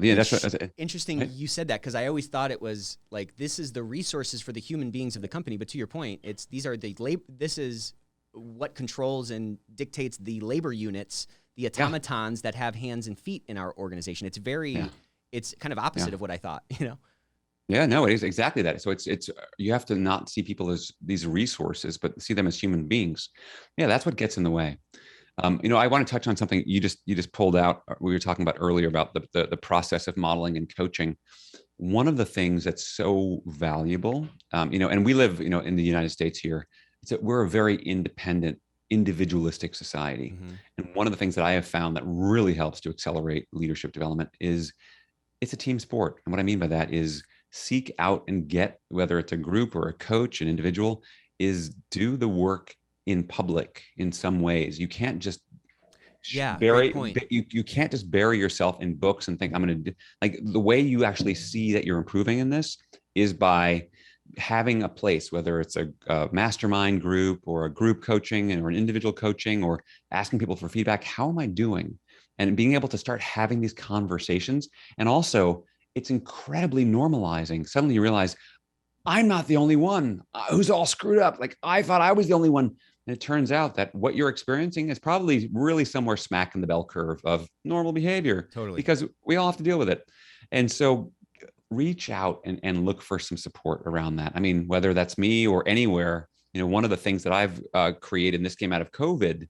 interesting you said that, because I always thought it was like, this is the resources for the human beings of the company. But to your point, this is what controls and dictates the labor units, the automatons that have hands and feet in our organization. It's it's kind of opposite of what I thought, Yeah, no, it is exactly that. So it's you have to not see people as these resources, but see them as human beings. Yeah, that's what gets in the way. I want to touch on something you just pulled out. We were talking about earlier about the process of modeling and coaching. One of the things that's so valuable, and we live, in the United States here, is that we're a very independent, individualistic society. And one of the things that I have found that really helps to accelerate leadership development is it's a team sport. And what I mean by that is seek out and get, whether it's a group or a coach, an individual, is do the work in public in some ways. You can't just you can't just bury yourself in books and think I'm going to do, like, the way you actually see that you're improving in this is by having a place, whether it's a mastermind group or a group coaching or an individual coaching or asking people for feedback. How am I doing? And being able to start having these conversations. And also, it's incredibly normalizing. Suddenly you realize, I'm not the only one who's all screwed up. Like, I thought I was the only one. And it turns out that what you're experiencing is probably really somewhere smack in the bell curve of normal behavior. Totally. Because we all have to deal with it. And so reach out and look for some support around that. I mean, whether that's me or anywhere, one of the things that I've created, and this came out of COVID,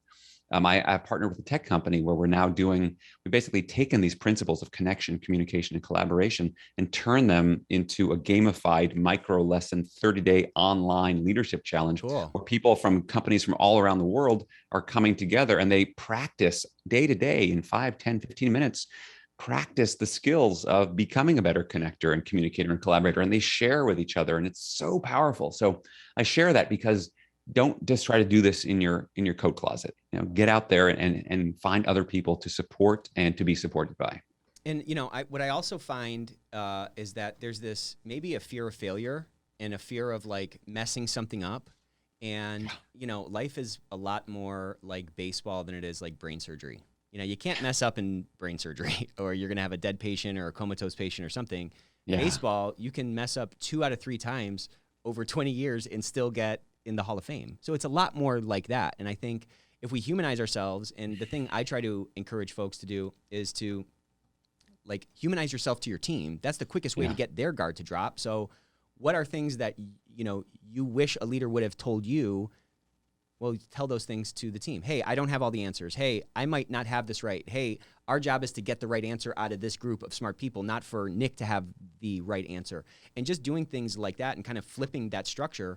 I partnered with a tech company where we've basically taken these principles of connection, communication, and collaboration and turned them into a gamified micro lesson 30-day online leadership challenge. Cool. Where people from companies from all around the world are coming together and they practice day to day in 5, 10, 15 minutes, practice the skills of becoming a better connector and communicator and collaborator, and they share with each other. And it's so powerful. So I share that because don't just try to do this in your coat closet. Get out there and find other people to support and to be supported by. And what I also find is that there's this maybe a fear of failure and a fear of like messing something up. And life is a lot more like baseball than it is like brain surgery. You can't mess up in brain surgery, or you're gonna have a dead patient or a comatose patient or something. Yeah. Baseball, you can mess up 2 out of 3 times over 20 years and still get in the Hall of Fame. So it's a lot more like that. And I think if we humanize ourselves, and the thing I try to encourage folks to do is to like humanize yourself to your team. That's the quickest way to get their guard to drop. So what are things that, you wish a leader would have told you? Well, tell those things to the team. Hey, I don't have all the answers. Hey, I might not have this right. Hey, our job is to get the right answer out of this group of smart people, not for Nick to have the right answer. And just doing things like that and kind of flipping that structure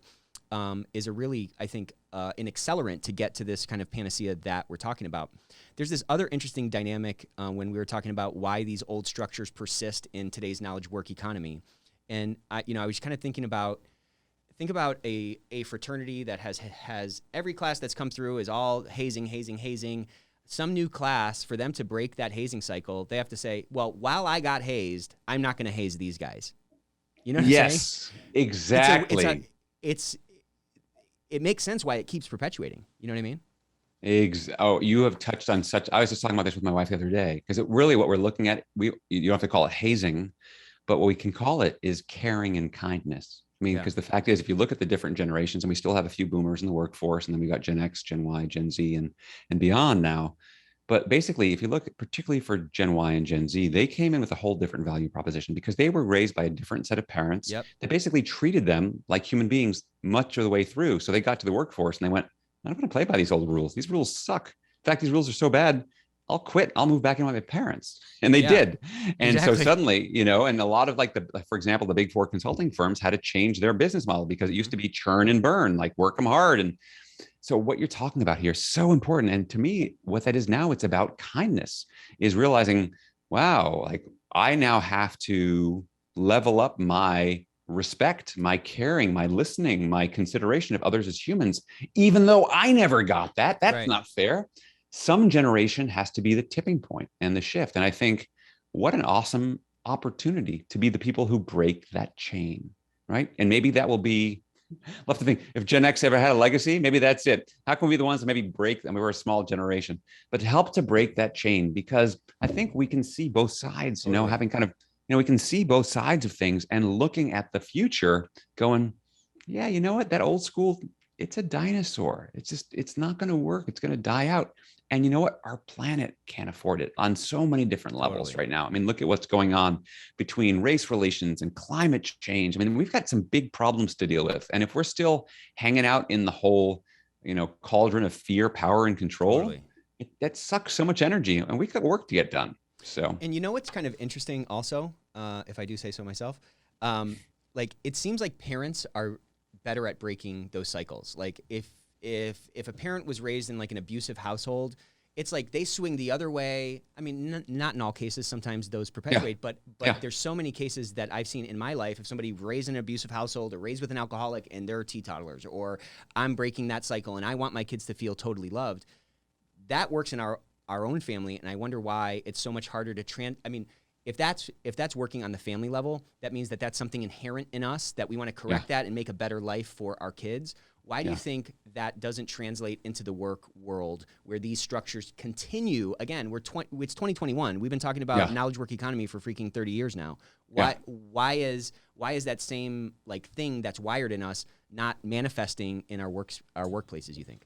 is a really, I think, an accelerant to get to this kind of panacea that we're talking about. There's this other interesting dynamic when we were talking about why these old structures persist in today's knowledge work economy. And I was kind of thinking about, think about a fraternity that has every class that's come through is all hazing. Some new class, for them to break that hazing cycle, they have to say, well, while I got hazed, I'm not going to haze these guys. You know what I'm saying? Yes, exactly. it makes sense why it keeps perpetuating. You know what I mean? Oh, you have touched on such. I was just talking about this with my wife the other day because really what we're looking at, you don't have to call it hazing, but what we can call it is caring and kindness. I mean, Yeah. because the fact is, if you look at the different generations, and we still have a few boomers in the workforce, and then we got Gen X, Gen Y, Gen Z, and beyond now. But basically, if you look particularly for Gen Y and Gen Z, they came in with a whole different value proposition because they were raised by a different set of parents Yep. that basically treated them like human beings much of the way through. So they got to the workforce and they went, I'm not going to play by these old rules. These rules suck. In fact, these rules are so bad. I'll quit. I'll move back in with my parents. And they Yeah. did. And Exactly. so suddenly, and a lot of for example, the big four consulting firms had to change their business model because it used to be churn and burn, like work them hard. And so what you're talking about here is so important. And to me, what that is now, it's about kindness, is realizing, wow, like I now have to level up my respect, my caring, my listening, my consideration of others as humans, even though I never got that. That's Right. not fair. Some generation has to be the tipping point and the shift. And I think what an awesome opportunity to be the people who break that chain, right? And maybe that will be, love to think if Gen X ever had a legacy, maybe that's it. How can we be the ones that maybe break them? We were a small generation, but to help to break that chain, because I think we can see both sides, Totally. having kind of, we can see both sides of things and looking at the future going, yeah, you know what, that old school, it's a dinosaur. It's not going to work. It's going to die out. And you know what? Our planet can't afford it on so many different levels Totally. right now. I mean, look at what's going on between race relations and climate change. I mean, we've got some big problems to deal with. And if we're still hanging out in the whole, cauldron of fear, power, and control, Totally. that sucks so much energy. And we've got work to get done. So, And you know what's kind of interesting also, if I do say so myself, like it seems like parents are better at breaking those cycles. Like if a parent was raised in like an abusive household, it's like they swing the other way. I mean, not in all cases. Sometimes those perpetuate, but there's so many cases that I've seen in my life. If somebody raised in an abusive household or raised with an alcoholic and they're teetotalers, or I'm breaking that cycle and I want my kids to feel totally loved, that works in our own family. And I wonder why it's so much harder to I mean, if that's working on the family level, that means that that's something inherent in us that we want to correct that and make a better life for our kids. Why do you think that doesn't translate into the work world where these structures continue? Again, it's 2021. We've been talking about knowledge work economy for freaking 30 years now. Why is that same like thing that's wired in us not manifesting in our workplaces, you think?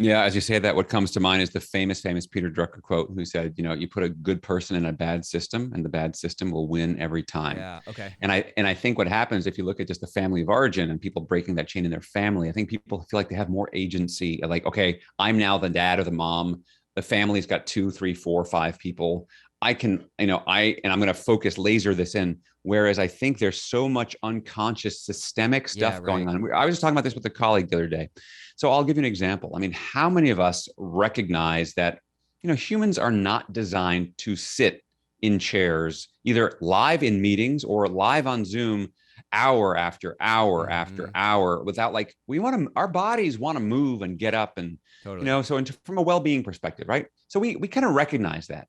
Yeah, as you say that, what comes to mind is the famous Peter Drucker quote, who said, you put a good person in a bad system and the bad system will win every time. Yeah, okay. And I think what happens if you look at just the family of origin and people breaking that chain in their family, I think people feel like they have more agency. Like, okay, I'm now the dad or the mom. The family's got 2, 3, 4, 5 people. I can, I'm going to focus laser this in. Whereas I think there's so much unconscious systemic stuff going on. I was just talking about this with a colleague the other day. So I'll give you an example. I mean, how many of us recognize that, humans are not designed to sit in chairs, either live in meetings or live on Zoom, hour after hour after hour, without our bodies want to move and get up and, Totally. so from a well-being perspective, right? So we kind of recognize that.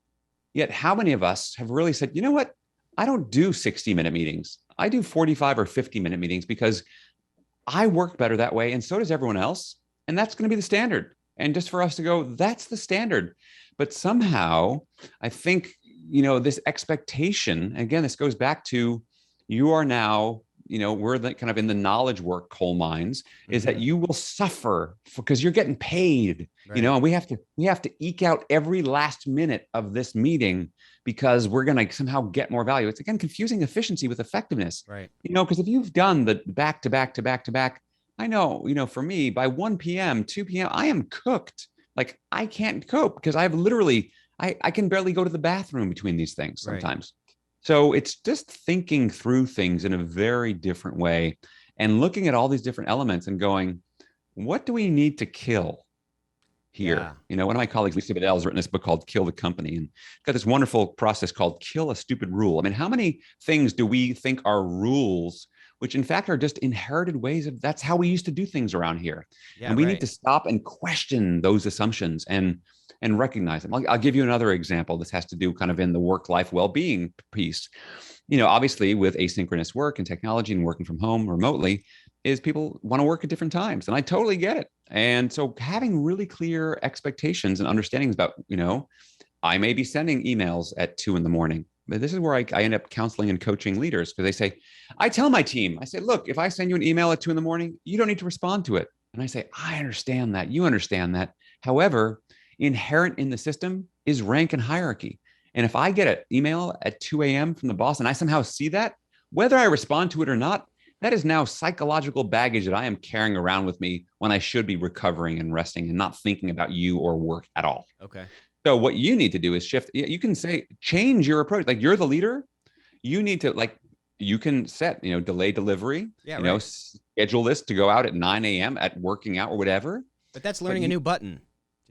Yet how many of us have really said, you know what? I don't do 60-minute meetings. I do 45 or 50-minute meetings because I work better that way. And so does everyone else. And that's going to be the standard. And just for us to go, that's the standard. But somehow I think, this expectation, again, this goes back to you are now, we're kind of in the knowledge work coal mines, is that you will suffer because you're getting paid, and we have to eke out every last minute of this meeting because we're going to somehow get more value. It's again, confusing efficiency with effectiveness, right? Because if you've done the back to back to back to back, I know, for me, by 1 p.m., 2 p.m., I am cooked. Like I can't cope because I've literally, I can barely go to the bathroom between these things sometimes. Right. So it's just thinking through things in a very different way and looking at all these different elements and going, what do we need to kill here? Yeah. One of my colleagues, Lisa Bedell, has written this book called Kill the Company and got this wonderful process called Kill a Stupid Rule. I mean, how many things do we think are rules which in fact are just inherited ways of that's how we used to do things around here. Yeah, And we need right. to stop and question those assumptions and recognize them. I'll give you another example. This has to do kind of in the work-life well-being piece. Obviously with asynchronous work and technology and working from home remotely, is people want to work at different times. And I totally get it. And so having really clear expectations and understandings about, I may be sending emails at 2 a.m. But this is where I end up counseling and coaching leaders because they say, I tell my team, I say, look, if I send you an email at 2 a.m, you don't need to respond to it. And I say, I understand that. You understand that. However, inherent in the system is rank and hierarchy. And if I get an email at 2 a.m. from the boss and I somehow see that, whether I respond to it or not, that is now psychological baggage that I am carrying around with me when I should be recovering and resting and not thinking about you or work at all. Okay. So what you need to do is shift. You can say, change your approach. Like you're the leader. You need to you can set, delay delivery, Yeah, right. schedule this to go out at 9 a.m. at working out or whatever. But that's learning a new button.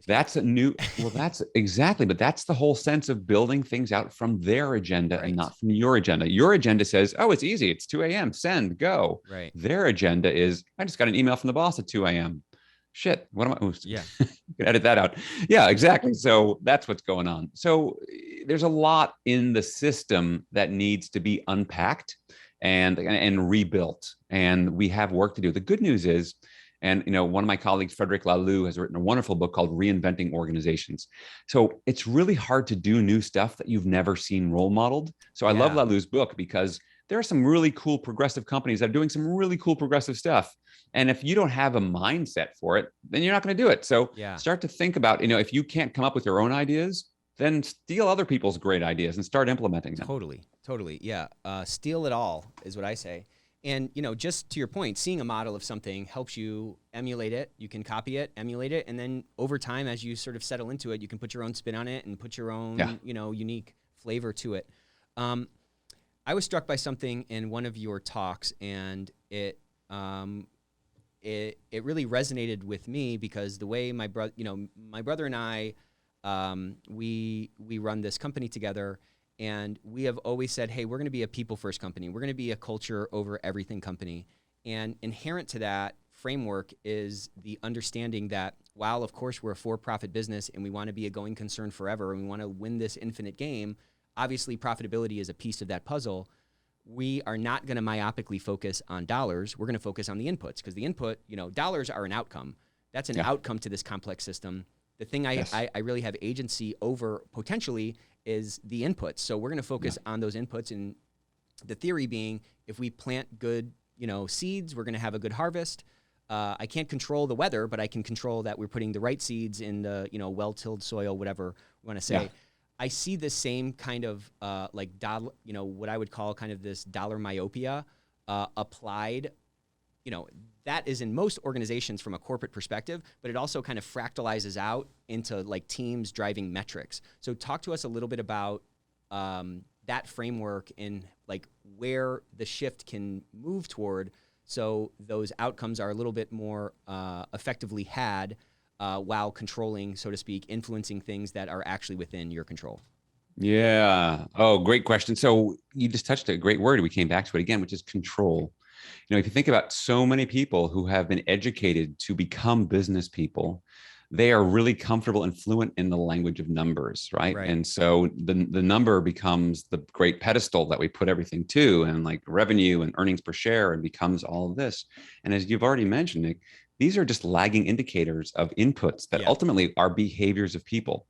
That's that's exactly, but that's the whole sense of building things out from their agenda Right. and not from your agenda. Your agenda says, oh, it's easy. It's 2 a.m. Send, go. Right. Their agenda is, I just got an email from the boss at 2 a.m. Shit. What am I? Oh, Yeah. you can edit that out. Yeah, exactly. So that's what's going on. So there's a lot in the system that needs to be unpacked and rebuilt. And we have work to do. The good news is, and one of my colleagues, Frederick Laloux, has written a wonderful book called Reinventing Organizations. So it's really hard to do new stuff that you've never seen role modeled. So I love Laloux's book because there are some really cool progressive companies that are doing some really cool progressive stuff. And if you don't have a mindset for it, then you're not going to do it. So start to think about, if you can't come up with your own ideas, then steal other people's great ideas and start implementing them. Totally. Yeah. Steal it all is what I say. And, just to your point, seeing a model of something helps you emulate it. You can copy it, emulate it. And then over time, as you sort of settle into it, you can put your own spin on it and put your own, unique flavor to it. I was struck by something in one of your talks, and it really resonated with me because the way my brother and I, we run this company together. And we have always said, hey, we're going to be a people-first company. We're going to be a culture over everything company. And inherent to that framework is the understanding that while, of course, we're a for-profit business and we want to be a going concern forever and we want to win this infinite game, obviously profitability is a piece of that puzzle. We are not going to myopically focus on dollars. We're going to focus on the inputs because the input, dollars are an outcome. That's an outcome to this complex system. The thing I really have agency over potentially is the inputs. So we're going to focus on those inputs, and the theory being if we plant good, seeds, we're going to have a good harvest. I can't control the weather, but I can control that we're putting the right seeds in the, well-tilled soil, whatever we want to say. Yeah. I see the same kind of what I would call kind of this dollar myopia applied. That is in most organizations from a corporate perspective, but it also kind of fractalizes out into like teams driving metrics. So talk to us a little bit about that framework and like where the shift can move toward so those outcomes are a little bit more effectively had while controlling, so to speak, influencing things that are actually within your control. Yeah. Oh, great question. So you just touched a great word. We came back to it again, which is control. If you think about so many people who have been educated to become business people, they are really comfortable and fluent in the language of numbers, right? And so the number becomes the great pedestal that we put everything to, and like revenue and earnings per share, and becomes all of this. And as you've already mentioned, Nick, these are just lagging indicators of inputs that ultimately are behaviors of people.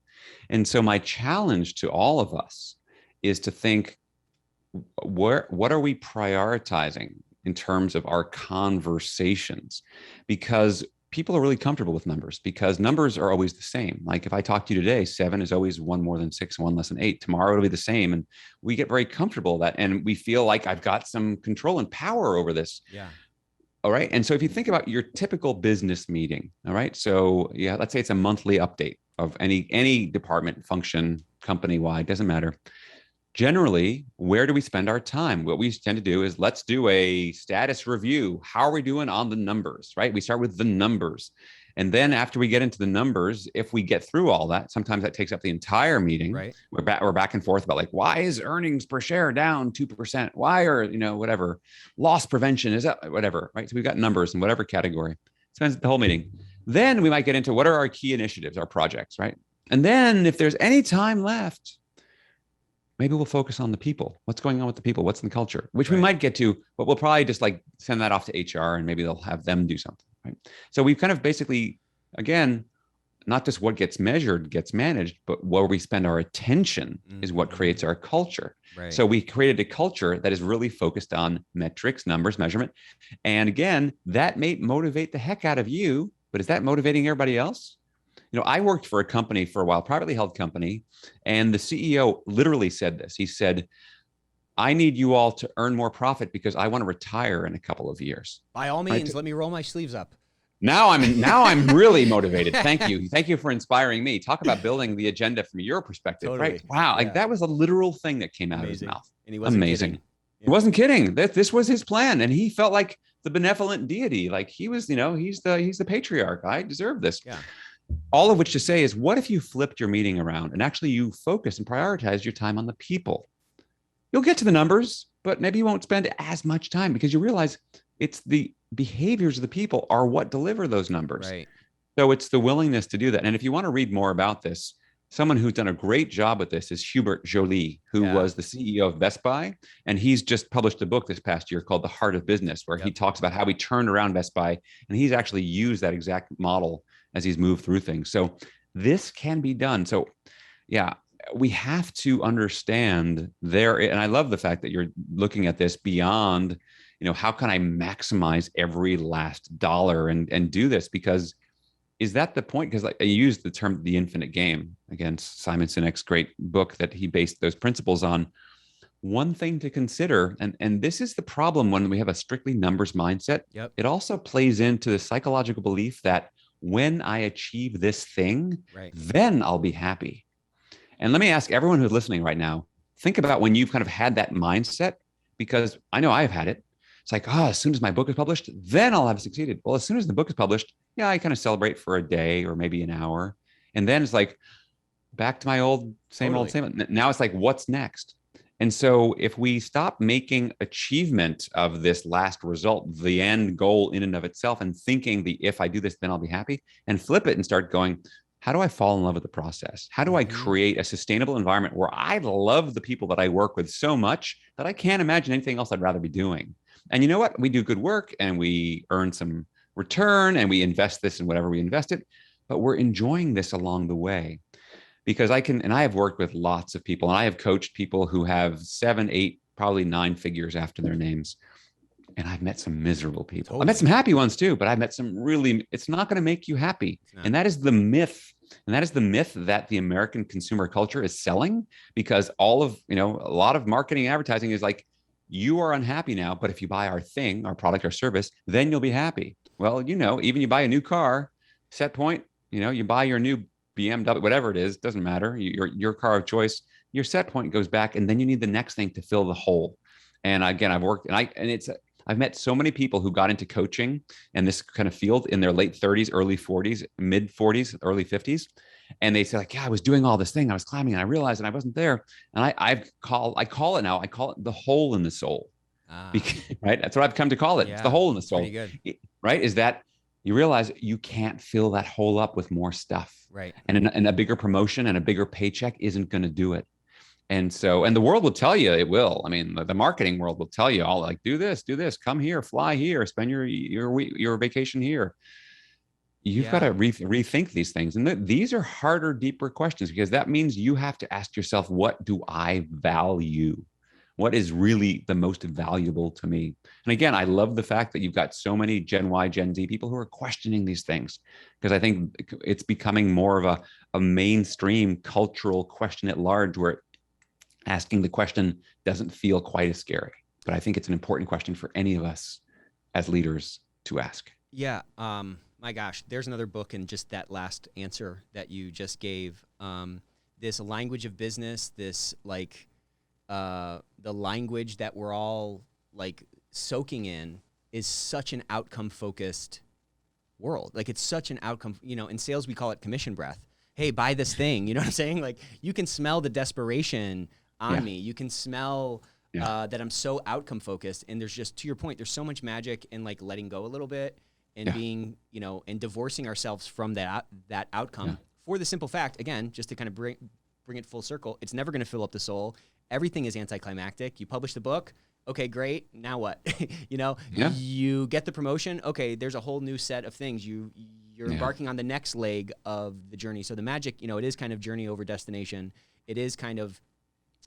And so my challenge to all of us is to think, what are we prioritizing in terms of our conversations? Because people are really comfortable with numbers because numbers are always the same. Like if I talk to you today, 7 is always 1 more than 6, 1 less than 8. Tomorrow it'll be the same. And we get very comfortable with that. And we feel like I've got some control and power over this. Yeah. All right. And so if you think about your typical business meeting, all right. So yeah, let's say it's a monthly update of any department, function, company-wide, doesn't matter. generally, where do we spend our time? What we tend to do is let's do a status review. How are we doing on the numbers, right? We start with the numbers. And then after we get into the numbers, if we get through all that, sometimes that takes up the entire meeting. Right. We're back and forth about like, why is earnings per share down 2%? Why are, whatever, loss prevention is up, whatever, right? So we've got numbers in whatever category. Spends the whole meeting. Then we might get into what are our key initiatives, our projects, right? And then if there's any time left, maybe we'll focus on the people. What's going on with the people? What's in the culture? Which we might get to, but we'll probably just like send that off to HR and maybe they'll have them do something, right? So we've kind of basically, again, not just what gets measured gets managed, but where we spend our attention is what creates our culture. Right. So we created a culture that is really focused on metrics, numbers, measurement. And again, that may motivate the heck out of you, but is that motivating everybody else? I worked for a company for a while, privately held company, and the CEO literally said this. He said, I need you all to earn more profit because I want to retire in a couple of years. By all means, let me roll my sleeves up. Now I'm really motivated. Thank you for inspiring me. Talk about building the agenda from your perspective, Totally. right? Wow, like that was a literal thing that came out of his mouth. And he wasn't amazing. Kidding. Yeah. He wasn't kidding. This was his plan, and he felt like the benevolent deity. Like he was, he's the patriarch. I deserve this. Yeah. All of which to say is, what if you flipped your meeting around and actually you focus and prioritize your time on the people? You'll get to the numbers, but maybe you won't spend as much time because you realize it's the behaviors of the people are what deliver those numbers. Right. So it's the willingness to do that. And if you want to read more about this, someone who's done a great job with this is Hubert Joly, who was the CEO of Best Buy. And he's just published a book this past year called The Heart of Business, where he talks about how he turned around Best Buy. And he's actually used that exact model as he's moved through things. So this can be done. So yeah, we have to understand there. And I love the fact that you're looking at this beyond, how can I maximize every last dollar and do this? Because is that the point? Because I used the term the infinite game, again, Simon Sinek's great book that he based those principles on. One thing to consider, and this is the problem when we have a strictly numbers mindset, it also plays into the psychological belief that when I achieve this thing, then I'll be happy. And let me ask everyone who's listening right now, think about when you've kind of had that mindset, because I know I've had it. It's like, as soon as my book is published, then I'll have succeeded. Well, as soon as the book is published, I kind of celebrate for a day or maybe an hour. And then it's like back to my old, same old. Now it's like, what's next? And so if we stop making achievement of this last result, the end goal in and of itself, and thinking if I do this, then I'll be happy, and flip it and start going, how do I fall in love with the process? How do I create a sustainable environment where I love the people that I work with so much that I can't imagine anything else I'd rather be doing? And you know what? We do good work and we earn some return and we invest this in whatever we invest it, but we're enjoying this along the way. Because I have worked with lots of people, and I have coached people who have 7, 8, probably 9 figures after their names. And I've met some miserable people. Totally. I met some happy ones too, but I've met some really, it's not going to make you happy. And that is the myth. And that is the myth that the American consumer culture is selling, because a lot of marketing and advertising is like, you are unhappy now, but if you buy our thing, our product or service, then you'll be happy. Well, even you buy a new car, set point, you buy your new BMW, whatever it is, doesn't matter. Your car of choice, your set point goes back, and then you need the next thing to fill the hole. And again, I've worked, I've met so many people who got into coaching and this kind of field in their late 30s, early 40s, mid 40s, early 50s. And they say like, I was doing all this thing. I was climbing and I realized that I wasn't there. And I call it the hole in the soul. Right. That's what I've come to call it. Yeah, it's the hole in the soul. Right. Is that you realize you can't fill that hole up with more stuff. Right. And a bigger promotion and a bigger paycheck isn't going to do it. And the world will tell you it will. I mean, the marketing world will tell you all like, do this, come here, fly here, spend your vacation here. You've got to rethink these things. And these are harder, deeper questions, because that means you have to ask yourself, what do I value? What is really the most valuable to me? And again, I love the fact that you've got so many Gen Y, Gen Z people who are questioning these things, because I think it's becoming more of a mainstream cultural question at large, where asking the question doesn't feel quite as scary. But I think it's an important question for any of us as leaders to ask. Yeah. My gosh, there's another book in just that last answer that you just gave. This language of business, this like the language that we're all like soaking in is such an outcome focused world. Like it's such an outcome, you know, in sales, we call it commission breath. Hey, buy this thing. You know what I'm saying? Like you can smell the desperation on me. You can smell that I'm so outcome focused. And there's just, to your point, there's so much magic in like letting go a little bit and being, you know, and divorcing ourselves from that outcome for the simple fact, again, just to kind of bring it full circle. It's never going to fill up the soul. Everything is anticlimactic. You publish the book. Okay, great. Now what? You know, you get the promotion. Okay, there's a whole new set of things. You're embarking on the next leg of the journey. So the magic, you know, it is kind of journey over destination. It is kind of,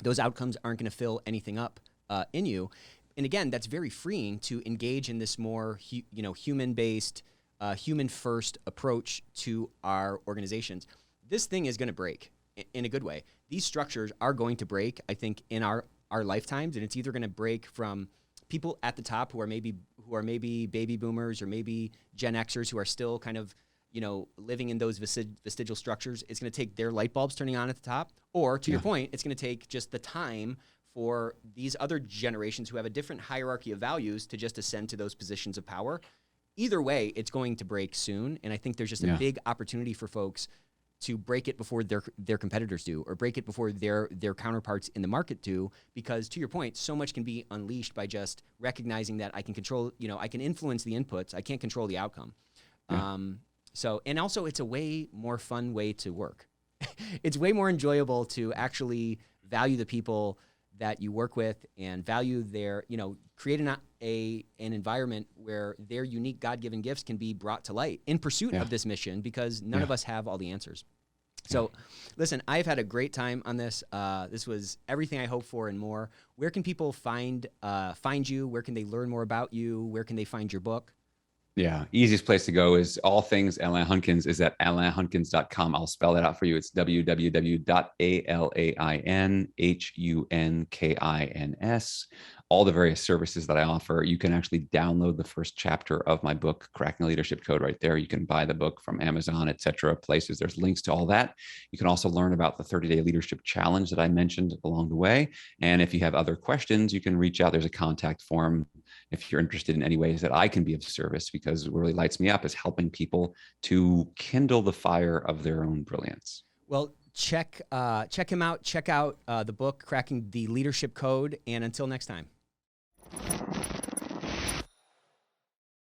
those outcomes aren't going to fill anything up in you. And again, that's very freeing to engage in this more, human-based, human-first approach to our organizations. This thing is going to break in a good way. These structures are going to break, I think, in our lifetimes, and it's either going to break from people at the top who are maybe baby boomers or maybe Gen Xers who are still kind of, you know, living in those vestigial structures. It's going to take their light bulbs turning on at the top, or to your point, it's going to take just the time for these other generations who have a different hierarchy of values to just ascend to those positions of power. Either way, it's going to break soon, and I think there's just a big opportunity for folks to break it before their competitors do, or break it before their counterparts in the market do, because to your point, so much can be unleashed by just recognizing that I can control, you know, I can influence the inputs, I can't control the outcome. So, and also it's a way more fun way to work. It's way more enjoyable to actually value the people that you work with and value their, you know, create an environment where their unique God-given gifts can be brought to light in pursuit of this mission, because none of us have all the answers. So listen, I've had a great time on this. This was everything I hoped for and more. Where can people find you? Where can they learn more about you? Where can they find your book? Yeah, easiest place to go is all things Alain Hunkins is at alainhunkins.com. I'll spell that out for you. It's www.alainhunkins. All the various services that I offer. You can actually download the first chapter of my book, Cracking the Leadership Code, right there. You can buy the book from Amazon, etc. places. There's links to all that. You can also learn about the 30-day leadership challenge that I mentioned along the way. And if you have other questions, you can reach out. There's a contact form if you're interested in any ways that I can be of service, because what really lights me up is helping people to kindle the fire of their own brilliance. Well, check him out. Check out the book, Cracking the Leadership Code. And until next time.